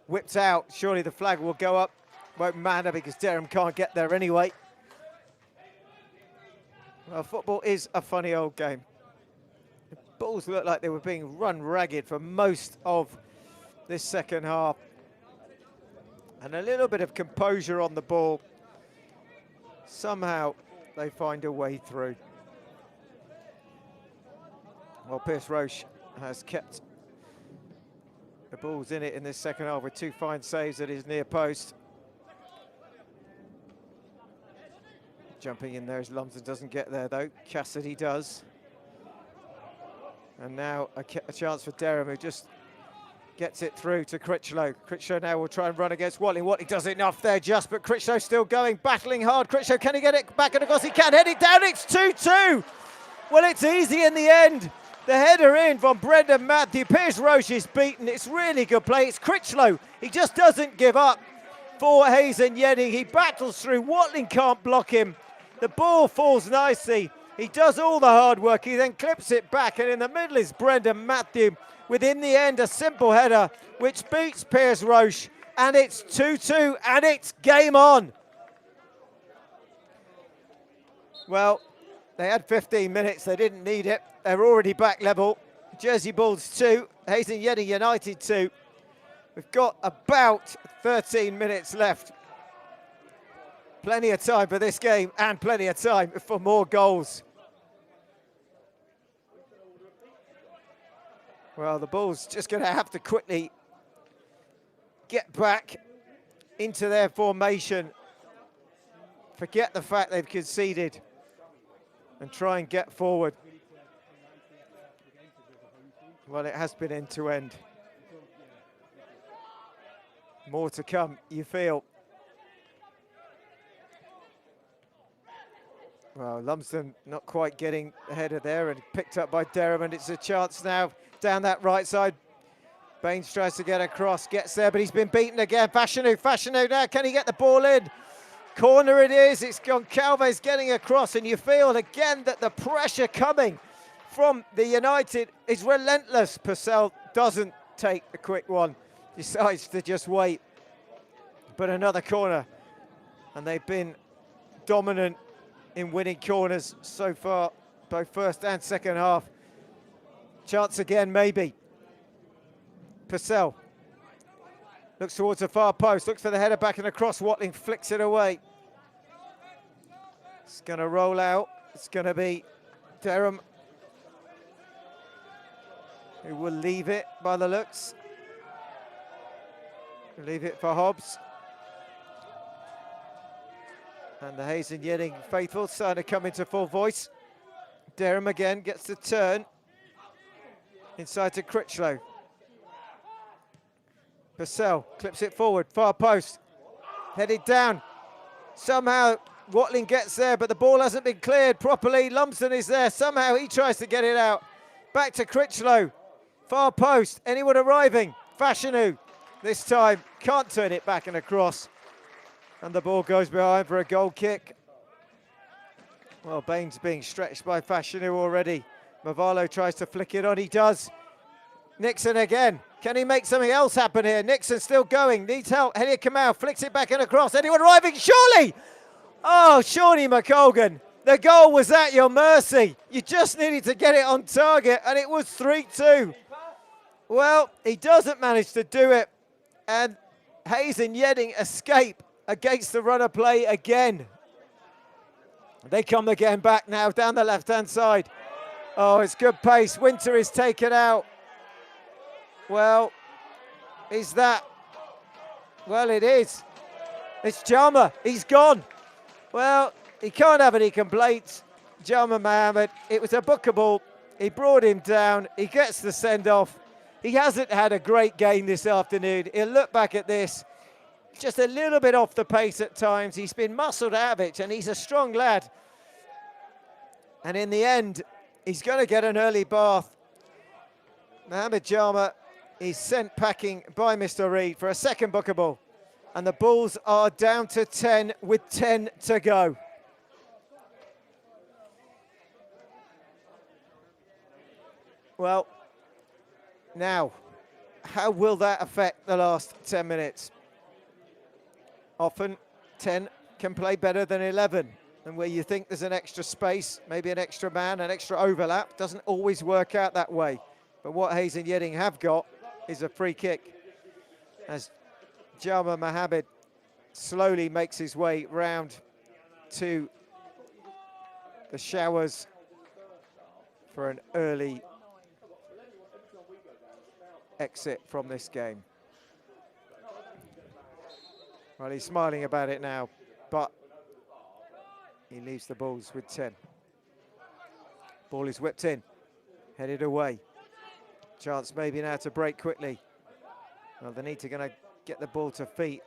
whips out. Surely the flag will go up. Won't matter because Derham can't get there anyway. Well, football is a funny old game. The Bulls looked like they were being run ragged for most of this second half. And a little bit of composure on the ball. Somehow they find a way through. Well, Pierce Roche has kept the Bulls in it in this second half with two fine saves at his near post. Jumping in there as Lumsden doesn't get there though. Cassidy does. And now a chance for Derham, who just gets it through to Critchlow. Critchlow now will try and run against Watling. Watling does enough there just, but Critchlow still going, battling hard. Critchlow, can he get it back? And of course he can. Head it down, it's 2-2. Well, it's easy in the end. The header in from Brendan Matthew. Pierce Roche is beaten. It's really good play. It's Critchlow. He just doesn't give up for Hayes and Yeading. He battles through. Watling can't block him. The ball falls nicely. He does all the hard work. He then clips it back, and in the middle is Brendan Matthew. Within the end, a simple header, which beats Pierce Roche, and it's 2-2, and it's game on. Well, they had 15 minutes. They didn't need it. They're already back level. Jersey Bulls 2, Hayes and Yeading United 2. We've got about 13 minutes left. Plenty of time for this game and plenty of time for more goals. Well, the Bulls just going to have to quickly get back into their formation. Forget the fact they've conceded and try and get forward. Well, it has been end to end. More to come, you feel. Well, Lumsden not quite getting the header there and picked up by Derham, and it's a chance now down that right side. Baines tries to get across, gets there, but he's been beaten again. Fashanu now, can he get the ball in? Corner it is, it's Goncalves getting across, and you feel again that the pressure coming from the United is relentless. Purcell doesn't take the quick one, decides to just wait. But another corner, and they've been dominant in winning corners so far, both first and second half. Chance again, maybe. Purcell looks towards the far post, looks for the header back and across. Watling flicks it away. It's going to roll out. It's going to be Derham who will leave it by the looks. Leave it for Hobbs. And the Hayes and Yeading faithful starting to come into full voice. Derham again gets the turn. Inside to Critchlow. Purcell clips it forward, far post. Headed down. Somehow Watling gets there, but the ball hasn't been cleared properly. Lumsden is there. Somehow he tries to get it out. Back to Critchlow. Far post. Anyone arriving? Fashanu. This time can't turn it back and across. And the ball goes behind for a goal kick. Well, Baines being stretched by Fashanu already. Mavalo tries to flick it on, he does. Nixon again. Can he make something else happen here? Nixon still going, needs help. Heading Kamau, flicks it back and across. Anyone arriving? Surely! Oh, Shawnee McColgan. The goal was at your mercy. You just needed to get it on target, and it was 3-2. Well, he doesn't manage to do it. And Hayes and Yeading escape against the runner play again. They come again back now down the left-hand side. Oh, it's good pace. Winter is taken out. Well, is that? Well, it is. It's Jama. He's gone. Well, he can't have any complaints. Jama Mohammed, it was a bookable. He brought him down. He gets the send-off. He hasn't had a great game this afternoon. He'll look back at this. Just a little bit off the pace at times. He's been muscled out of it, and he's a strong lad. And in the end, he's going to get an early bath. Mohammed Jama is sent packing by Mr. Reed for a second bookable. And the Bulls are down to 10 with 10 to go. Well, now, how will that affect the last 10 minutes? Often, 10 can play better than 11. And where you think there's an extra space, maybe an extra man, an extra overlap, doesn't always work out that way. But what Hayes and Yeading have got is a free kick. As Jama Mohammed slowly makes his way round to the showers for an early exit from this game. Well, he's smiling about it now, but he leaves the Bulls with 10. Ball is whipped in, headed away. Chance maybe now to break quickly. Well, they need to get the ball to feet.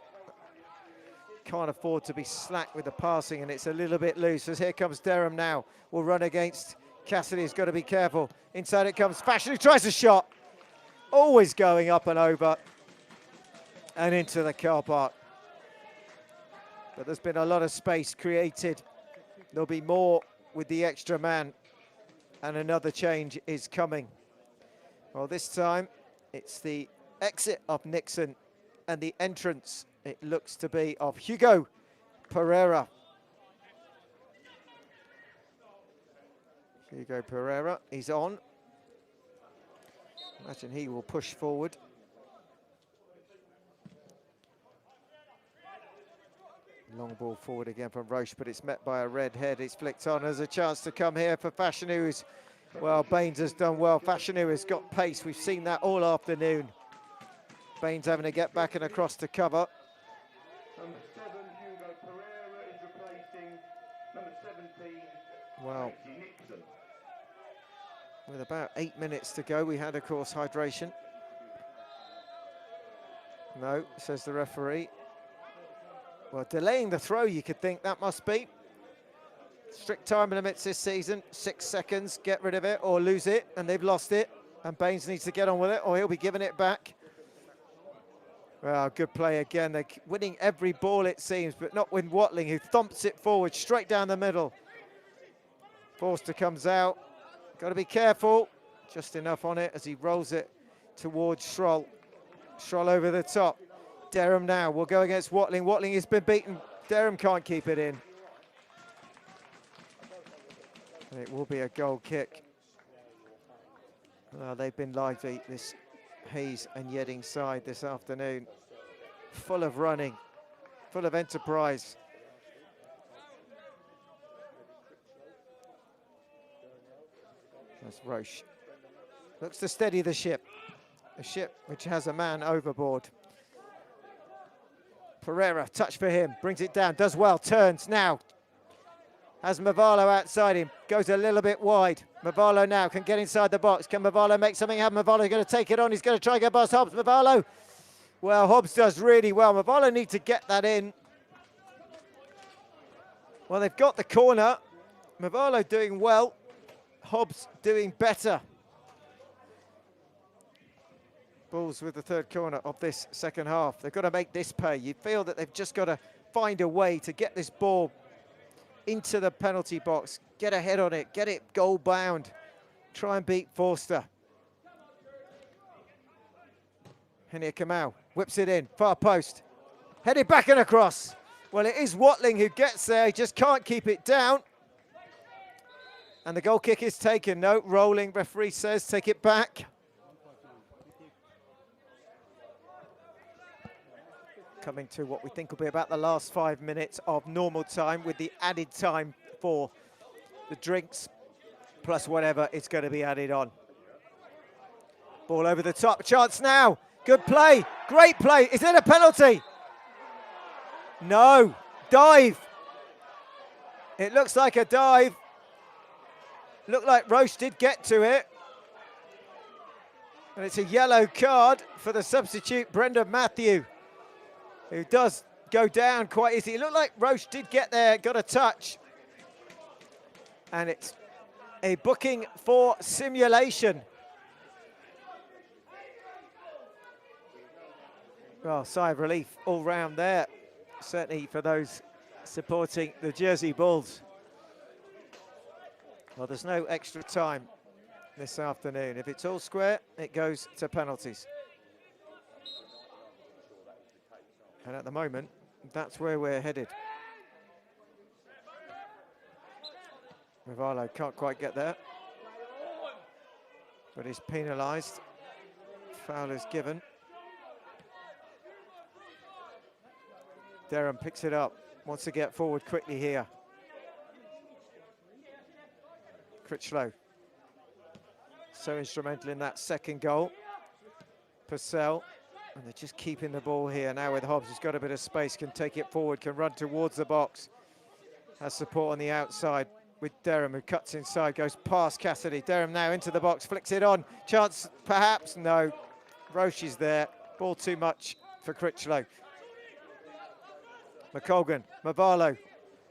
Can't afford to be slack with the passing, and it's a little bit loose. As here comes Derham now. Will run against Cassidy. He's got to be careful. Inside it comes Fashion, who tries a shot. Always going up and over and into the car park. But there's been a lot of space created. There'll be more with the extra man, and another change is coming. Well, this time it's the exit of Nixon, and the entrance, it looks to be, of Hugo Pereira. Hugo Pereira, he's on. Imagine he will push forward. Long ball forward again from Roche, but it's met by a red head. It's flicked on. There's a chance to come here for Fashion, who's, well, Baines has done well. Fashion, who has got pace. We've seen that all afternoon. Baines having to get back and across to cover. Number 7, Hugo Pereira, is replacing number 17, well, Nixon. With about 8 minutes to go, we had, of course, hydration. No, says the referee. Well, delaying the throw, you could think that must be. Strict time limits this season, 6 seconds, get rid of it or lose it, and they've lost it. And Baines needs to get on with it, or he'll be giving it back. Well, good play again. They're winning every ball, it seems, but not with Watling, who thumps it forward, straight down the middle. Forster comes out. Got to be careful. Just enough on it as he rolls it towards Schroll. Schroll over the top. Derham now will go against Watling. Watling has been beaten. Derham can't keep it in. And it will be a goal kick. Well, they've been lively, this Hayes and Yeading side this afternoon. Full of running, full of enterprise. That's Roche. Looks to steady the ship. A ship which has a man overboard. Pereira, touch for him, brings it down, does well, turns now. Has Mavalo outside him, goes a little bit wide. Mavalo now can get inside the box. Can Mavalo make something happen? Mavalo's going to take it on. He's going to try and get past Hobbs. Mavalo, well, Hobbs does really well. Mavalo needs to get that in. Well, they've got the corner. Mavalo doing well. Hobbs doing better. Bulls with the third corner of this second half. They've got to make this pay. You feel that they've just got to find a way to get this ball into the penalty box, get ahead on it, get it goal bound, try and beat Forster. And here Kamau whips it in, far post, headed back and across. Well, it is Watling who gets there, he just can't keep it down. And the goal kick is taken. No, rolling, referee says, take it back. coming to what we think will be about the last 5 minutes of normal time, with the added time for the drinks, plus whatever is going to be added on. Ball over the top, chance now. Good play, great play. Is it a penalty? No, dive. It looks like a dive. Looked like Roche did get to it. And it's a yellow card for the substitute, Brendan Matthew, who does go down quite easily. It looked like Roche did get there, got a touch. And it's a booking for simulation. Well, sigh of relief all round there, certainly for those supporting the Jersey Bulls. Well, there's no extra time this afternoon. If it's all square, it goes to penalties. And at the moment, that's where we're headed. Rivallo can't quite get there, but he's penalised. Foul is given. Derham picks it up, wants to get forward quickly here. Critchlow, so instrumental in that second goal. Purcell, and they're just keeping the ball here now with Hobbs, who's got a bit of space, can take it forward, can run towards the box. Has support on the outside with Derham, who cuts inside, goes past Cassidy. Derham now into the box, flicks it on. Chance perhaps, no. Roche is there, ball too much for Critchlow. McColgan, Mavarlo.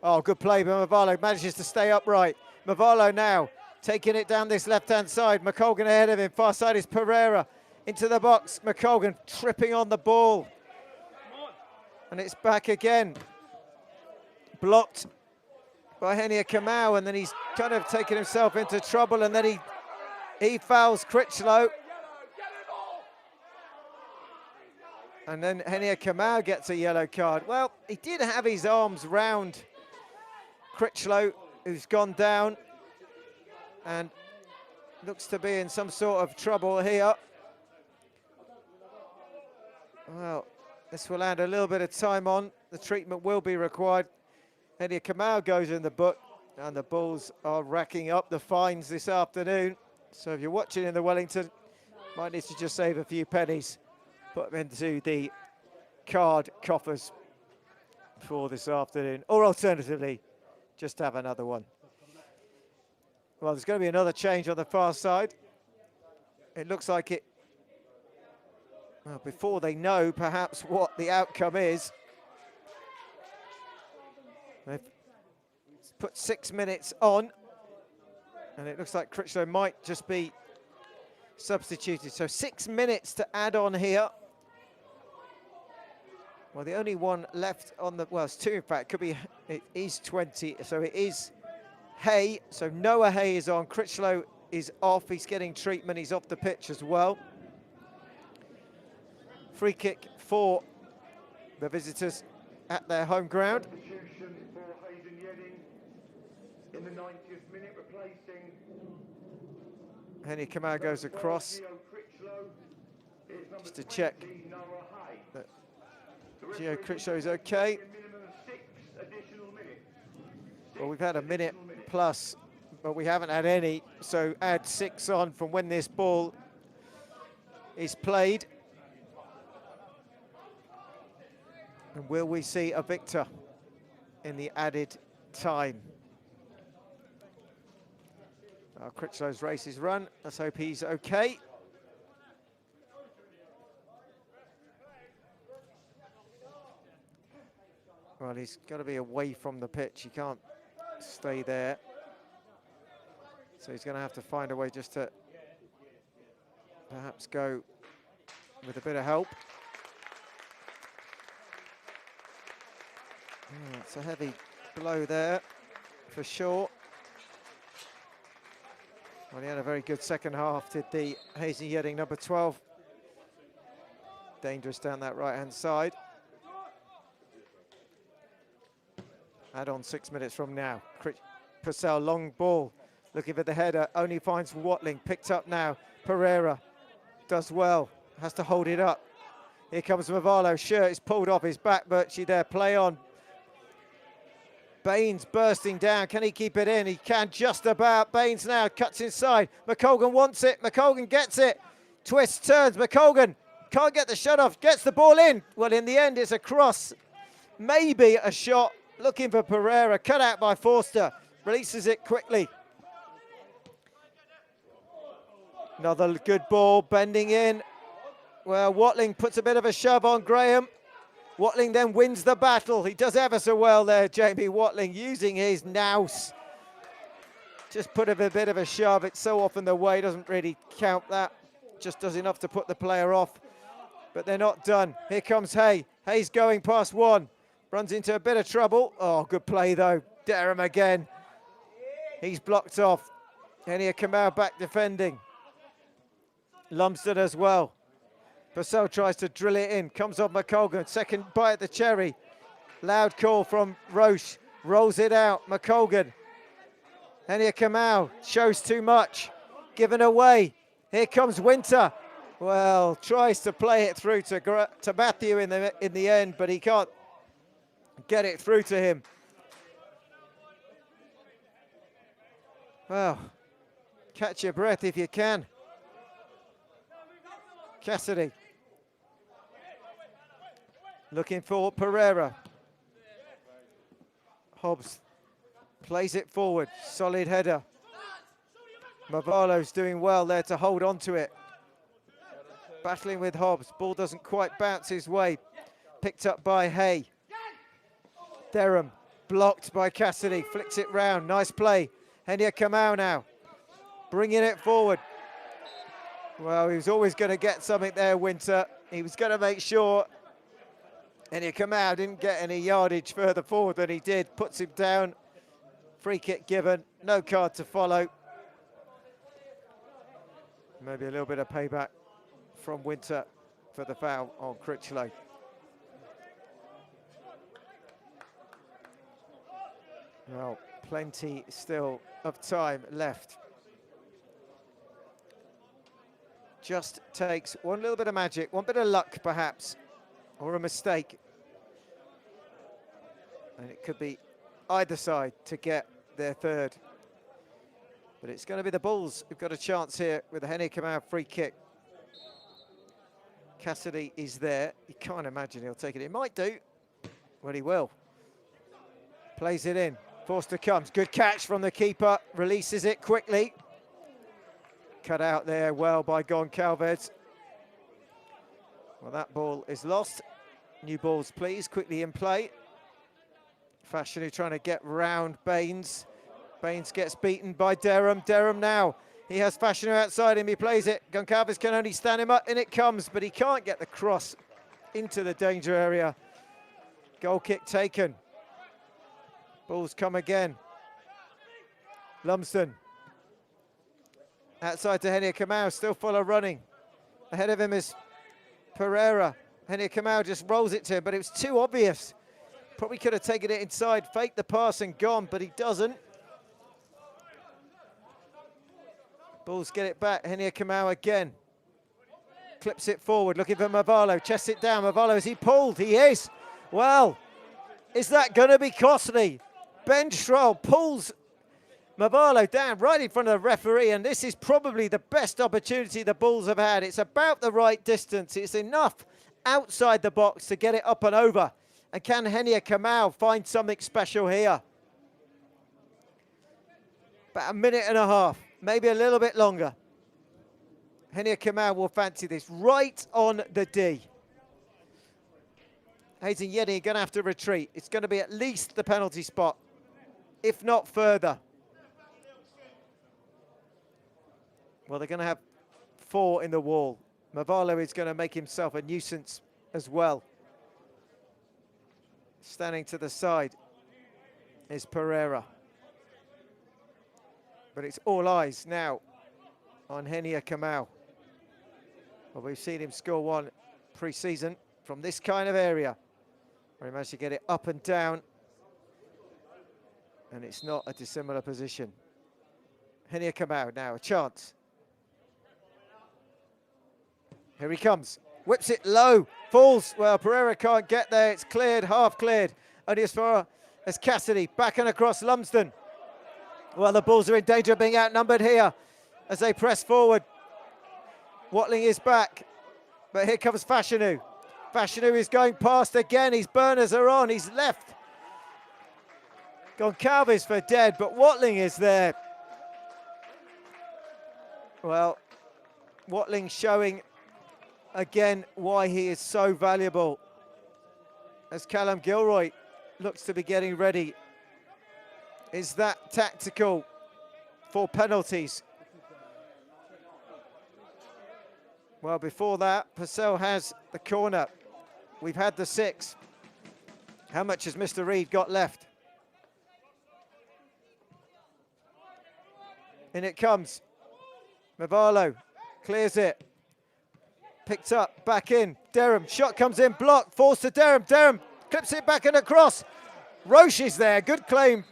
Oh, good play by Mavarlo, manages to stay upright. Mavarlo now taking it down this left-hand side. McColgan ahead of him, far side is Pereira. Into the box, McColgan tripping on the ball. And it's back again. Blocked by Henia Kamau, and then he's kind of taken himself into trouble, and then he fouls Critchlow. And then Henia Kamau gets a yellow card. Well, he did have his arms round Critchlow, who's gone down and looks to be in some sort of trouble here. Well, this will add a little bit of time on. The treatment will be required. Henia Kamau goes in the book, and the Bulls are racking up the fines this afternoon. So if you're watching in the Wellington, might need to just save a few pennies, put them into the card coffers for this afternoon, or alternatively, just have another one. Well, there's going to be another change on the far side. It looks like it, well, before they know perhaps what the outcome is. They've put 6 minutes on, and it looks like Critchlow might just be substituted. So 6 minutes to add on here. Well, the only one left on the, well, it's two in fact, could be, it is 20, so it is Hay. So Noah Hay is on, Critchlow is off, he's getting treatment, he's off the pitch as well. Free kick for the visitors at their home ground. Substitution for Yeading in the 90th minute, replacing Henia Kamau goes across just to check that Gio Critchlow is okay. Well, we've had a minute plus, but we haven't had any, so add 6 on from when this ball is played. And will we see a victor in the added time? Critchlow's race is run. Let's hope he's okay. Well, he's got to be away from the pitch. He can't stay there. So he's going to have to find a way just to perhaps go with a bit of help. Oh, it's a heavy blow there, for sure. Well, he had a very good second half, did the Hazy Yeading number 12. Dangerous down that right-hand side. Add on 6 minutes from now. Purcell, long ball, looking for the header, only finds Watling, picked up now. Pereira does well, has to hold it up. Here comes Mavalo's shirt is pulled off his back, Birchie there, play on. Baines bursting down, can he keep it in? He can just about. Baines now cuts inside, McColgan wants it, McColgan gets it. Twists, turns, McColgan can't get the shot off, gets the ball in. Well, in the end, it's a cross, maybe a shot. Looking for Pereira, cut out by Forster, releases it quickly. Another good ball, bending in. Well, Watling puts a bit of a shove on Graham. Watling then wins the battle. He does ever so well there, Jamie Watling, using his nous. Just put a bit of a shove. It's so often the way, doesn't really count that. Just does enough to put the player off. But they're not done. Here comes Hay. Hay's going past one. Runs into a bit of trouble. Oh, good play though. Derham again. He's blocked off. Henia Kamau back defending. Lumsden as well. Purcell tries to drill it in. Comes off McColgan. Second bite at the cherry. Loud call from Roche. Rolls it out. McColgan. Henia Kamau shows too much. Given away. Here comes Winter. Well, tries to play it through to Matthew in the end, but he can't get it through to him. Well, catch your breath if you can. Cassidy. Looking for Pereira. Hobbs plays it forward. Solid header. Mavalo's doing well there to hold on to it. Battling with Hobbs. Ball doesn't quite bounce his way. Picked up by Hay. Derham blocked by Cassidy. Flicks it round. Nice play. Henia Kamau now. Bringing it forward. Well, he was always going to get something there, Winter. He was going to make sure Henia Kamau didn't get any yardage further forward than he did. Puts him down. Free kick given. No card to follow. Maybe a little bit of payback from Winter for the foul on Critchlow. Well, plenty still of time left. Just takes one little bit of magic, one bit of luck perhaps, or a mistake. And it could be either side to get their third. But it's going to be the Bulls who've got a chance here with the Henia Kamau free kick. Cassidy is there. You can't imagine he'll take it. He might do. Well, he will. Plays it in. Forster comes. Good catch from the keeper. Releases it quickly. Cut out there well by Goncalves. Well, that ball is lost. New balls, please. Quickly in play. Fashanu trying to get round Baines. Baines gets beaten by Derham. Derham now. He has Fashanu outside him. He plays it. Goncalves can only stand him up. In it comes, but he can't get the cross into the danger area. Goal kick taken. Balls come again. Lumsden. Outside to Henia Kamau, still full of running. Ahead of him is Pereira. Henia Kamau just rolls it to him, but it was too obvious. Probably could have taken it inside, faked the pass and gone, but he doesn't. Bulls get it back. Henia Kamau again. Clips it forward, looking for Mavalo. Chests it down. Mavalo, is he pulled? He is. Well, is that going to be costly? Ben Stroll pulls Mavalo down right in front of the referee, and this is probably the best opportunity the Bulls have had. It's about the right distance. It's enough outside the box to get it up and over. And can Henia Kamau find something special here? About a minute and a half, maybe a little bit longer. Henia Kamau will fancy this right on the D. Hayes and Yeading are going to have to retreat. It's going to be at least the penalty spot, if not further. Well, they're going to have 4 in the wall. Mavalo is going to make himself a nuisance as well. Standing to the side is Pereira. But it's all eyes now on Henia Kamau. Well, we've seen him score one pre-season from this kind of area, where he managed to get it up and down. And it's not a dissimilar position. Henia Kamau now, a chance. Here he comes. whips it low, falls. Well, Pereira can't get there. It's cleared, half cleared. Only as far as Cassidy, back and across Lumsden. Well, the Bulls are in danger of being outnumbered here as they press forward. Watling is back, but here comes Fashanu. Fashanu is going past again. His burners are on. He's left. Goncalves for dead, but Watling is there. Well, Watling showing again why he is so valuable as Callum Gilroy looks to be getting ready. Is that tactical for penalties? Well, before that, Purcell has the corner. We've had the 6. How much has Mr. Reid got left? In it comes. Mavalo clears it. Picked up, back in. Derham, shot comes in, blocked, falls to Derham. Derham clips it back and across. Roche is there, good claim.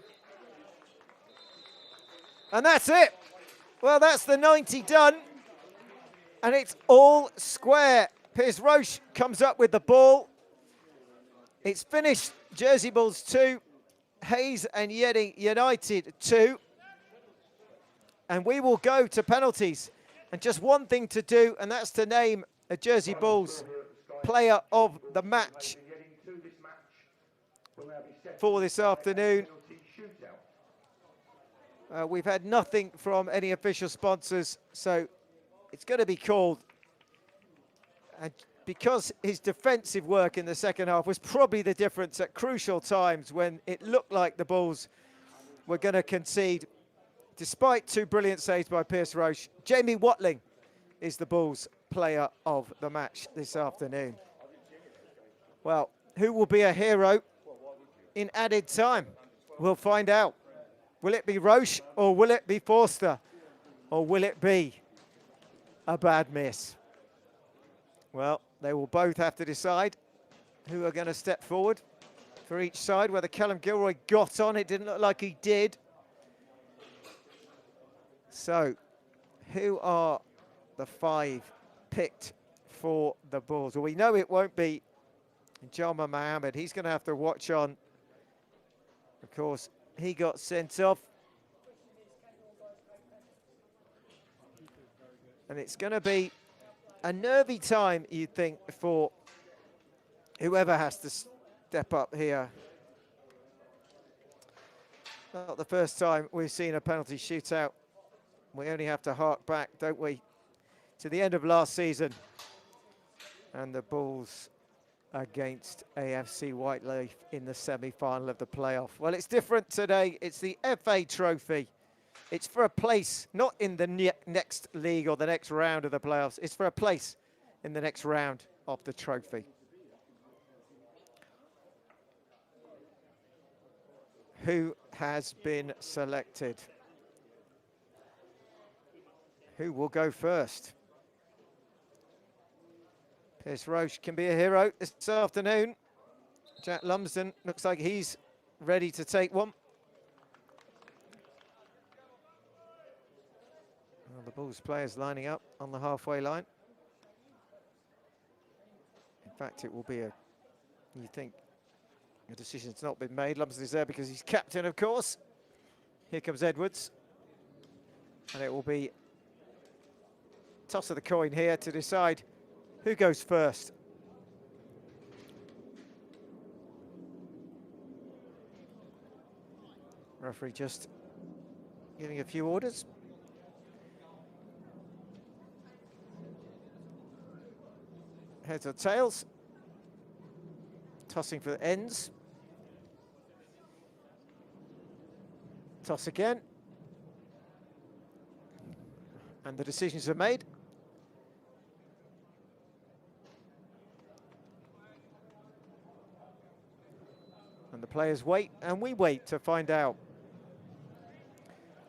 And that's it. Well, that's the 90 done. And it's all square. Piers Roche comes up with the ball. It's finished. Jersey Bulls 2, Hayes and Yeading United 2. And we will go to penalties. And just one thing to do, and that's to name a Jersey Bulls player of the match for this afternoon. We've had nothing from any official sponsors, so it's going to be called. And because his defensive work in the second half was probably the difference at crucial times when it looked like the Bulls were going to concede, despite 2 brilliant saves by Piers Roche, Jamie Watling is the Bulls player of the match this afternoon. Well, who will be a hero in added time? We'll find out. Will it be Roche or will it be Forster? Or will it be a bad miss? Well, they will both have to decide who are going to step forward for each side. Whether Callum Gilroy got on, it didn't look like he did. So, who are the 5 picked for the Bulls? Well, we know it won't be Jama Mohammed. He's going to have to watch on. Of course, he got sent off. And it's going to be a nervy time, you'd think, for whoever has to step up here. Not the first time we've seen a penalty shootout. We only have to hark back, don't we, to the end of last season and the Bulls against AFC Whiteleaf in the semi-final of the playoff. Well, it's different today. It's the FA Trophy. It's for a place, not in the next league or the next round of the playoffs. It's for a place in the next round of the trophy. Who has been selected? Who will go first? Piers Roche can be a hero this afternoon. Jack Lumsden looks like he's ready to take one. Well, the Bulls players lining up on the halfway line. In fact, it will be you think a decision's not been made. Lumsden is there because he's captain, of course. Here comes Edwards. And it will be toss of the coin here to decide who goes first. Referee just giving a few orders. Heads or tails. Tossing for the ends. Toss again. And the decisions are made. And the players wait, and we wait to find out.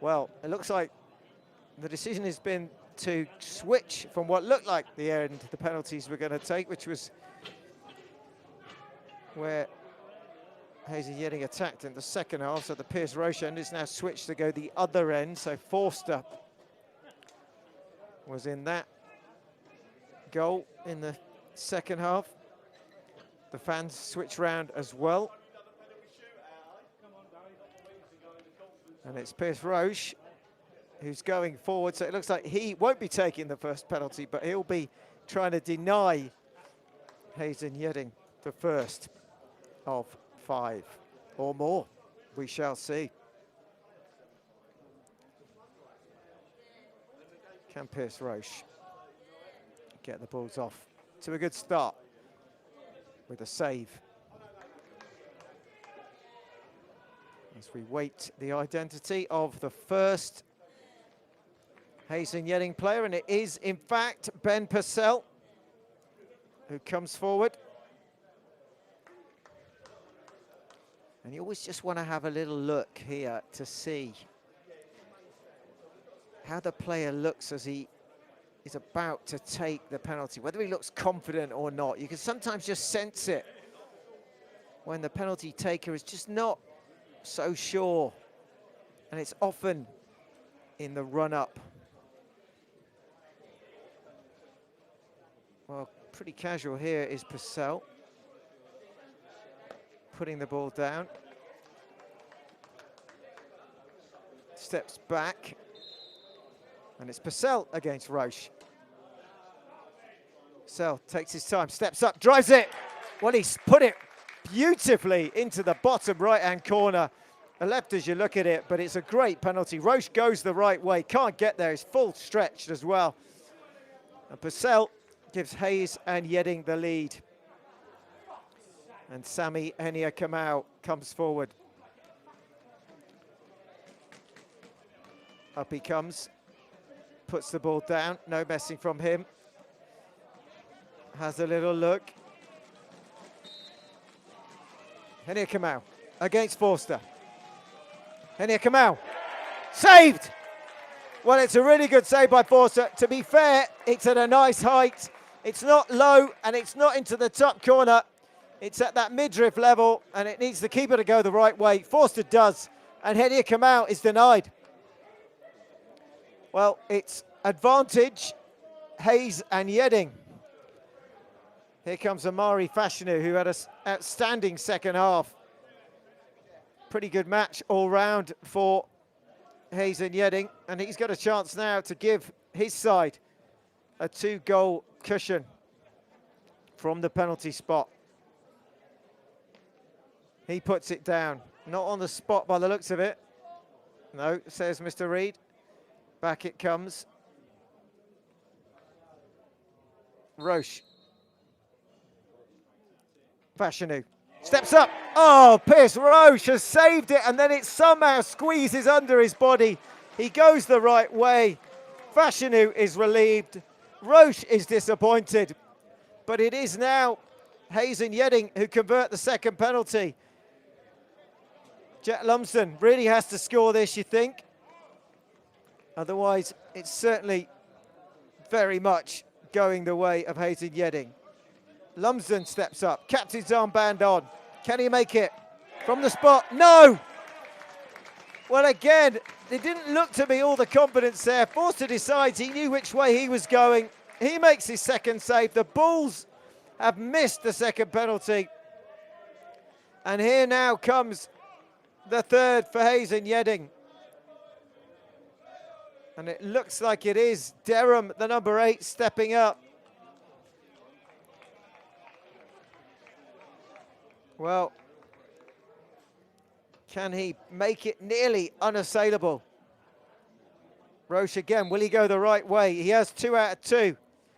Well, it looks like the decision has been to switch from what looked like the end the penalties we're going to take, which was where Hayes and Yeading attacked in the second half. So the Piers Roche end is now switched to go the other end. So Forster was in that goal in the second half. The fans switch round as well. And it's Pierce Roche who's going forward. So it looks like he won't be taking the first penalty, but he'll be trying to deny Hazen Yeading the first of 5 or more. We shall see. Can Pierce Roche get the balls off to a good start with a save? As we wait the identity of the first Hazen Yeading player, and it is in fact Ben Purcell who comes forward. And you always just want to have a little look here to see how the player looks as he is about to take the penalty, whether he looks confident or not. You can sometimes just sense it when the penalty taker is just not so sure, and it's often in the run-up. Well, pretty casual here is Purcell, putting the ball down, steps back, and it's Purcell against Roche. Purcell takes his time, steps up, drives it. Well, he's put it beautifully into the bottom right-hand corner. A left as you look at it, but it's a great penalty. Roche goes the right way, can't get there, he's full stretched as well. And Purcell gives Hayes and Yeading the lead. And Sami Enia-Kamau comes forward. Up he comes, puts the ball down, no messing from him. Has a little look. Enia-Kamau against Forster. Enia-Kamau, saved! Well, it's a really good save by Forster. To be fair, it's at a nice height. It's not low and it's not into the top corner. It's at that midriff level and it needs the keeper to go the right way. Forster does, and Enia-Kamau is denied. Well, it's advantage Hayes and Yeading. Here comes Amari Fashanu, who had an outstanding second half. Pretty good match all round for Hayes and Yeading, and he's got a chance now to give his side a 2-goal cushion from the penalty spot. He puts it down, not on the spot by the looks of it. No, says Mr. Reid. Back it comes. Roche. Fashanu steps up. Oh, Pierce Roche has saved it, and then it somehow squeezes under his body. He goes the right way. Fashanu is relieved. Roche is disappointed. But it is now Hayes and Yeading who convert the second penalty. Jet Lumsden really has to score this, you think. Otherwise, it's certainly very much going the way of Hayes and Yeading. Lumsden steps up, captain's armband on. Can he make it from the spot? No! Well, again, it didn't look to be all the confidence there. Forster decides he knew which way he was going. He makes his second save. The Bulls have missed the second penalty. And here now comes the third for Hayes and Yeading. And it looks like it is Derham, the number 8, stepping up. Well, can he make it nearly unassailable? Roche again, will he go the right way? He has 2 out of 2.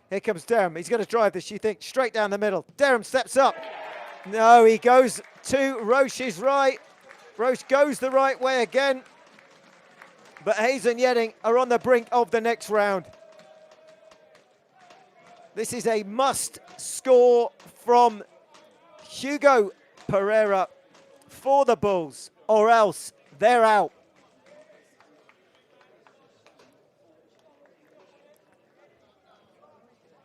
Here comes Derham. He's going to drive this, you think, straight down the middle. Derham steps up. No, he goes to Roche's right. Roche goes the right way again. But Hayes and Yeading are on the brink of the next round. This is a must score from Hugo Pereira for the Bulls, or else they're out.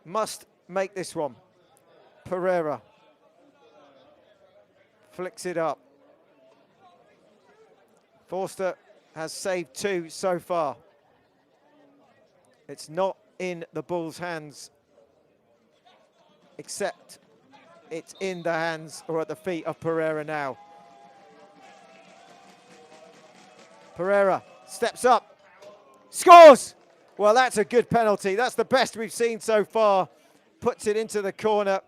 Must make this one. Pereira flicks it up. Forster has saved 2 so far. It's not in the Bulls' hands. except it's in the hands or at the feet of Pereira now. Pereira steps up, scores! Well, that's a good penalty. That's the best we've seen so far. Puts it into the corner.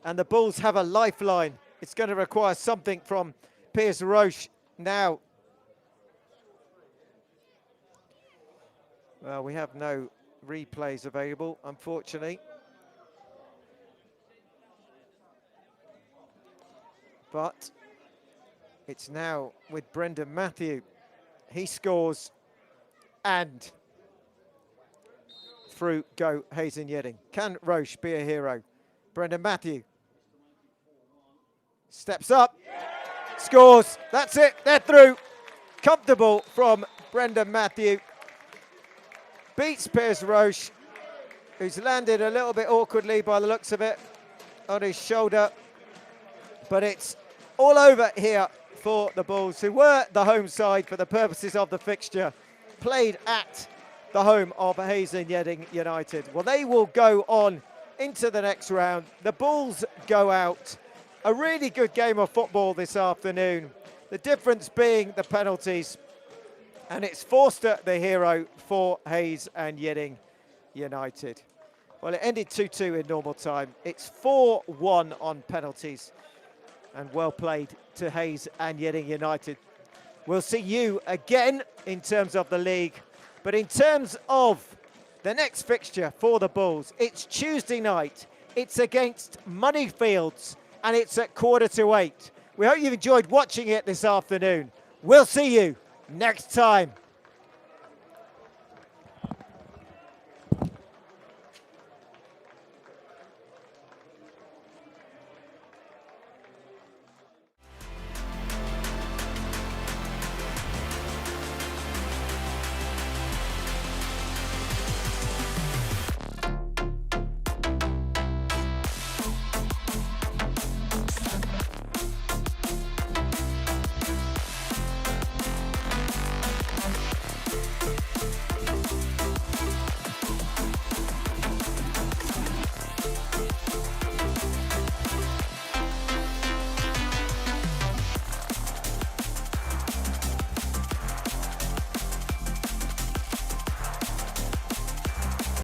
And the Bulls have a lifeline. It's going to require something from Piers Roche now. Well, we have no replays available, unfortunately. But it's now with Brendan Matthew. He scores, and through go Hayes and Yeading. Can Roche be a hero? Brendan Matthew steps up, scores. That's it, they're through. Comfortable from Brendan Matthew. Beats Piers Roche, who's landed a little bit awkwardly by the looks of it on his shoulder. But it's all over here for the Bulls, who were the home side for the purposes of the fixture, played at the home of Hayes and Yeading United. Well, they will go on into the next round. The Bulls go out. A really good game of football this afternoon. The difference being the penalties. And it's Forster, the hero for Hayes and Yeading United. Well, it ended 2-2 in normal time. It's 4-1 on penalties. And well played to Hayes and Yeading United. We'll see you again in terms of the league. But in terms of the next fixture for the Bulls, it's Tuesday night. It's against Moneyfields, and it's at 7:45. We hope you've enjoyed watching it this afternoon. We'll see you next time.